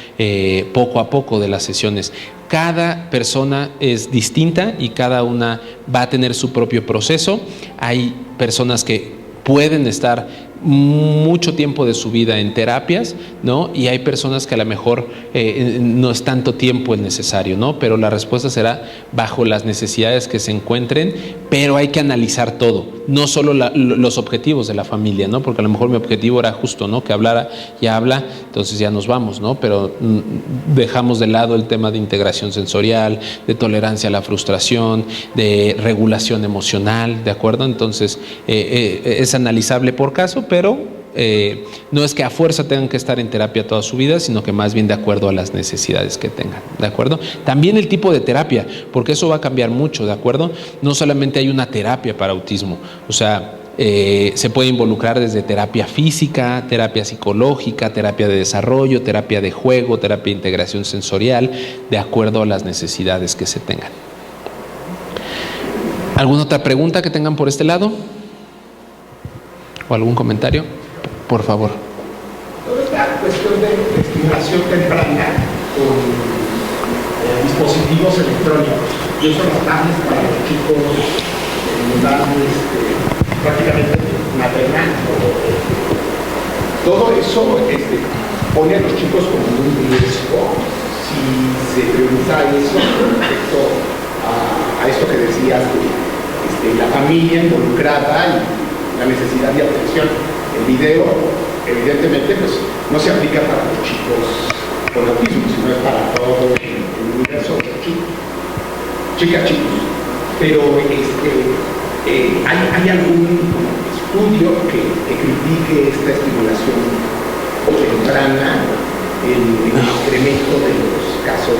poco a poco de las sesiones. Cada persona es distinta y cada una va a tener su propio proceso. Hay personas que pueden estar mucho tiempo de su vida en terapias, ¿no? Y hay personas que a lo mejor no es tanto tiempo el necesario, ¿no? Pero la respuesta será bajo las necesidades que se encuentren, pero hay que analizar todo, no solo los objetivos de la familia, ¿no? Porque a lo mejor mi objetivo era justo, ¿no? Que hablara, ya habla, entonces ya nos vamos, ¿no? Pero dejamos de lado el tema de integración sensorial, de tolerancia a la frustración, de regulación emocional, ¿de acuerdo? Entonces es analizable por caso, pero no es que a fuerza tengan que estar en terapia toda su vida, sino que más bien de acuerdo a las necesidades que tengan, ¿de acuerdo? También el tipo de terapia, porque eso va a cambiar mucho, ¿de acuerdo? No solamente hay una terapia para autismo, o sea, se puede involucrar desde terapia física, terapia psicológica, terapia de desarrollo, terapia de juego, terapia de integración sensorial, de acuerdo a las necesidades que se tengan. ¿Alguna otra pregunta que tengan por este lado? ¿O algún comentario? Por favor. Toda esta cuestión de estimulación temprana con dispositivos electrónicos, yo uso las tablets para los chicos, prácticamente maternal. Todo eso pone a los chicos como un riesgo si se prioriza eso respecto a esto que decías de la familia involucrada y la necesidad de atención. El video, evidentemente, pues no se aplica para los chicos con autismo, sino es para todo el universo de los chicos, chicas, chicos. Pero ¿hay algún estudio que critique esta estimulación temprana, el incremento de los casos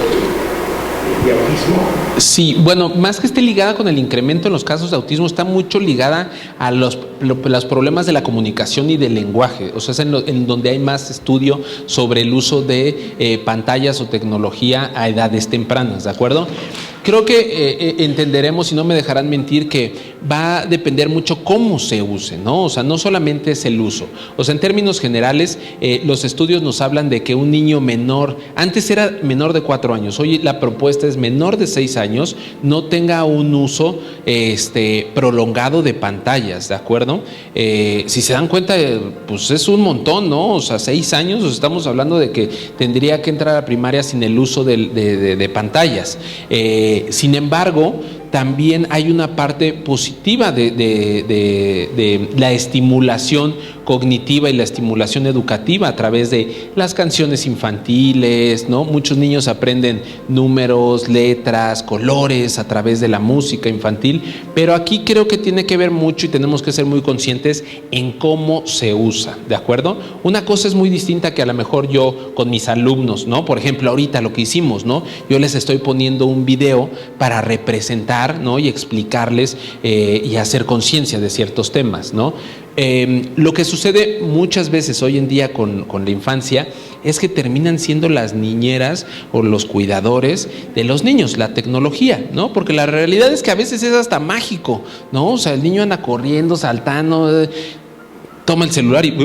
de autismo? Sí, bueno, más que esté ligada con el incremento en los casos de autismo, está mucho ligada a los problemas de la comunicación y del lenguaje. O sea, es en donde hay más estudio sobre el uso de pantallas o tecnología a edades tempranas, ¿de acuerdo? Creo que entenderemos, y no me dejarán mentir, que va a depender mucho cómo se use, ¿no? O sea, no solamente es el uso. O sea, en términos generales, los estudios nos hablan de que un niño menor, antes era menor de 4 años, hoy la propuesta es menor de 6 años, no tenga un uso prolongado de pantallas, ¿de acuerdo? Si se dan cuenta, pues es un montón, ¿no? O sea, 6 años, estamos hablando de que tendría que entrar a la primaria sin el uso de pantallas. Sin embargo, también hay una parte positiva de la estimulación cognitiva y la estimulación educativa a través de las canciones infantiles, ¿no? Muchos niños aprenden números, letras, colores a través de la música infantil, pero aquí creo que tiene que ver mucho y tenemos que ser muy conscientes en cómo se usa, ¿de acuerdo? Una cosa es muy distinta que a lo mejor yo con mis alumnos, ¿no? Por ejemplo, ahorita lo que hicimos, ¿no? Yo les estoy poniendo un video para representar, ¿no? Y explicarles y hacer conciencia de ciertos temas, ¿no? Lo que sucede muchas veces hoy en día con la infancia es que terminan siendo las niñeras o los cuidadores de los niños, la tecnología, ¿no? Porque la realidad es que a veces es hasta mágico, ¿no? O sea, el niño anda corriendo, saltando, toma el celular y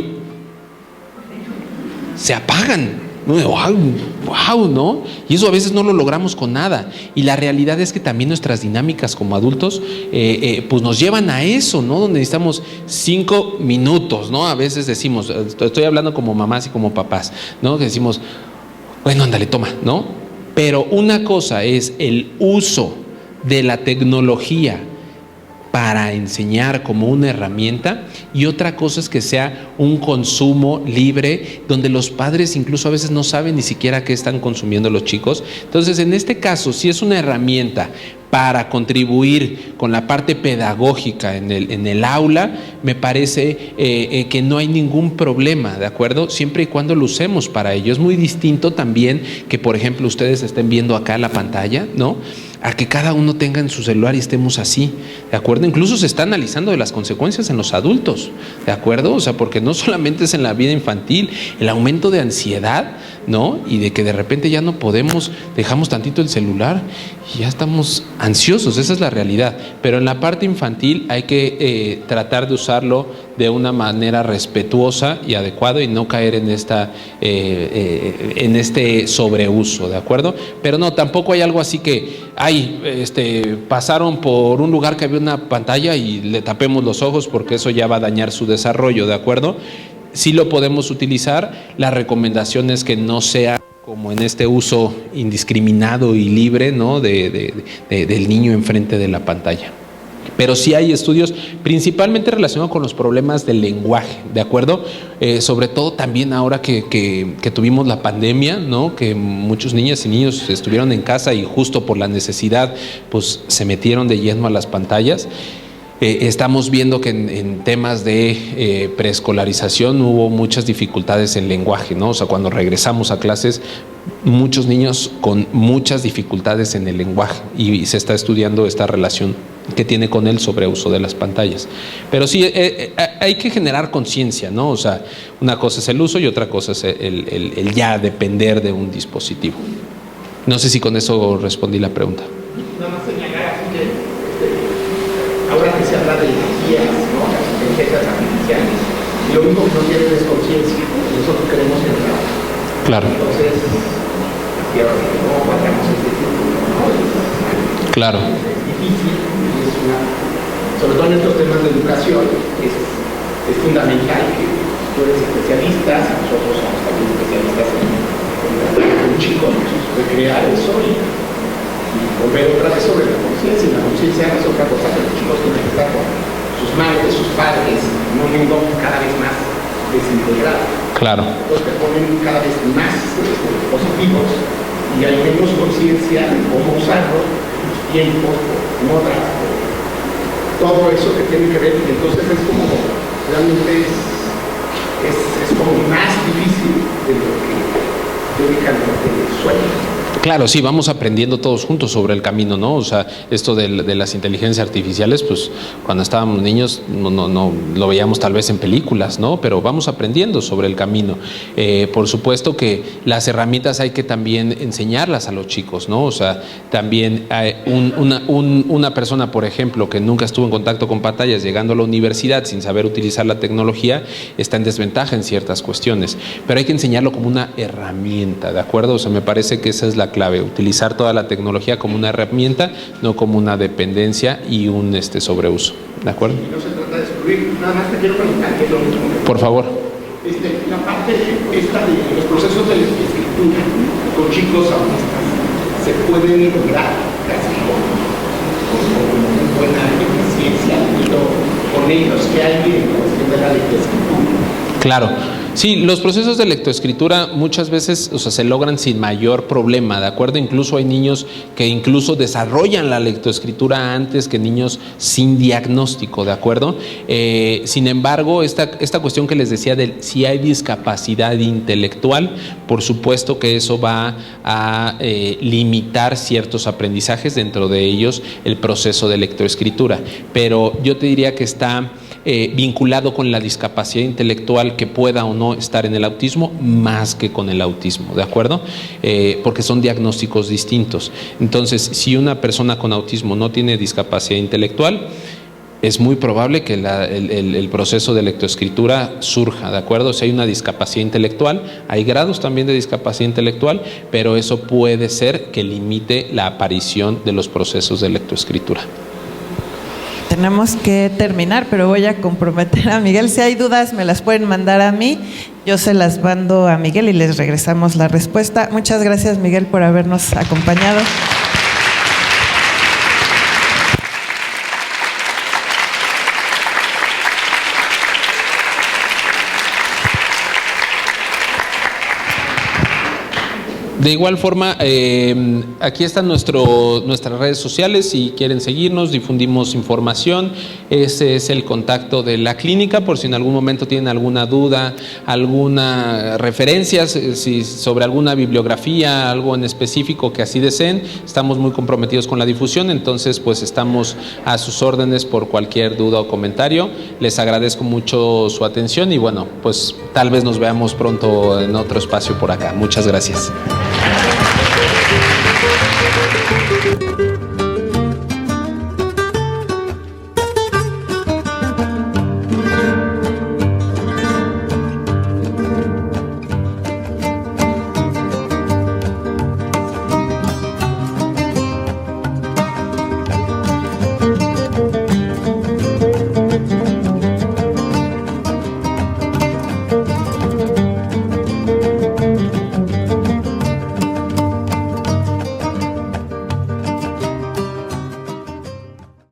se apagan. ¡Wow! ¿No? Y eso a veces no lo logramos con nada. Y la realidad es que también nuestras dinámicas como adultos pues nos llevan a eso, ¿no? Donde necesitamos 5 minutos, ¿no? A veces decimos, estoy hablando como mamás y como papás, ¿no? Que decimos, bueno, ándale, toma, ¿no? Pero una cosa es el uso de la tecnología para enseñar como una herramienta, y otra cosa es que sea un consumo libre donde los padres incluso a veces no saben ni siquiera qué están consumiendo los chicos. Entonces, en este caso, si es una herramienta para contribuir con la parte pedagógica en el aula, me parece que no hay ningún problema, ¿de acuerdo? Siempre y cuando lo usemos para ello. Es muy distinto también que, por ejemplo, ustedes estén viendo acá la pantalla, ¿no? A que cada uno tenga en su celular y estemos así, ¿de acuerdo? Incluso se está analizando de las consecuencias en los adultos, ¿de acuerdo? O sea, porque no solamente es en la vida infantil, el aumento de ansiedad, ¿no? Y de que de repente ya no podemos, dejamos tantito el celular y ya estamos ansiosos, esa es la realidad. Pero en la parte infantil hay que tratar de usarlo de una manera respetuosa y adecuada y no caer en este sobreuso, ¿de acuerdo? Pero no, tampoco hay algo así que, pasaron por un lugar que había una pantalla y le tapemos los ojos porque eso ya va a dañar su desarrollo, ¿de acuerdo? Sí lo podemos utilizar, la recomendación es que no sea como en este uso indiscriminado y libre, ¿no? del niño enfrente de la pantalla. Pero sí hay estudios principalmente relacionados con los problemas del lenguaje, ¿de acuerdo? Sobre todo también ahora que tuvimos la pandemia, ¿no? Que muchos niñas y niños estuvieron en casa y justo por la necesidad, pues se metieron de lleno a las pantallas. Estamos viendo que en temas de preescolarización hubo muchas dificultades en lenguaje, ¿no? O sea, cuando regresamos a clases, muchos niños con muchas dificultades en el lenguaje y se está estudiando esta relación que tiene con el sobreuso de las pantallas. Pero sí, hay que generar conciencia, ¿no? O sea, una cosa es el uso y otra cosa es el ya depender de un dispositivo. No sé si con eso respondí la pregunta. Nada más señalar aquí que ahora que se habla de guías, ¿no? Las inteligencias artificiales, y lo único que no tienen es conciencia, nosotros queremos entrar. Claro. Entonces, quiero que no vayamos a este tipo, ¿no? Claro. Es difícil, sobre todo en estos temas de educación, es fundamental que tú eres especialista, nosotros somos también especialistas en un chico, recrear eso y volver otra vez sobre la conciencia. Y la conciencia no es otra cosa que los chicos tienen que estar con sus madres, sus padres, en un mundo cada vez más desintegrado. Claro. Los que ponen cada vez más dispositivos y hay menos conciencia de cómo usarlo, los tiempos, no otras, todo eso que tiene que ver, y entonces es como, realmente es como más difícil de lo que teóricamente suena. Claro, sí, vamos aprendiendo todos juntos sobre el camino, ¿no? O sea, esto de las inteligencias artificiales, pues cuando estábamos niños no lo veíamos tal vez en películas, ¿no? Pero vamos aprendiendo sobre el camino. Por supuesto que las herramientas hay que también enseñarlas a los chicos, ¿no? O sea, también una persona, por ejemplo, que nunca estuvo en contacto con pantallas, llegando a la universidad sin saber utilizar la tecnología, está en desventaja en ciertas cuestiones. Pero hay que enseñarlo como una herramienta, ¿de acuerdo? O sea, me parece que esa es la clave, utilizar toda la tecnología como una herramienta, no como una dependencia y un sobreuso, ¿de acuerdo? Y no se trata de excluir, nada más te quiero preguntar que es lo mismo. Por favor. La parte esta de los procesos de escritura con chicos autistas se pueden lograr casi con buena eficiencia con ellos que hay en cuestión de la lectoescritura. Claro. Sí, los procesos de lectoescritura muchas veces, o sea, se logran sin mayor problema, ¿de acuerdo? Incluso hay niños que incluso desarrollan la lectoescritura antes que niños sin diagnóstico, ¿de acuerdo? Sin embargo, esta cuestión que les decía de si hay discapacidad intelectual, por supuesto que eso va a limitar ciertos aprendizajes, dentro de ellos el proceso de lectoescritura. Pero yo te diría que está vinculado con la discapacidad intelectual que pueda o no estar en el autismo, más que con el autismo, ¿de acuerdo? Porque son diagnósticos distintos. Entonces, si una persona con autismo no tiene discapacidad intelectual, es muy probable que el proceso de lectoescritura surja, ¿de acuerdo? Si hay una discapacidad intelectual, hay grados también de discapacidad intelectual, pero eso puede ser que limite la aparición de los procesos de lectoescritura. Tenemos que terminar, pero voy a comprometer a Miguel. Si hay dudas, me las pueden mandar a mí. Yo se las mando a Miguel y les regresamos la respuesta. Muchas gracias, Miguel, por habernos acompañado. De igual forma, aquí están nuestras redes sociales. Si quieren seguirnos, difundimos información. Ese es el contacto de la clínica, por si en algún momento tienen alguna duda, alguna referencia sobre alguna bibliografía, algo en específico que así deseen. Estamos muy comprometidos con la difusión, entonces pues estamos a sus órdenes por cualquier duda o comentario. Les agradezco mucho su atención y bueno, pues tal vez nos veamos pronto en otro espacio por acá. Muchas gracias.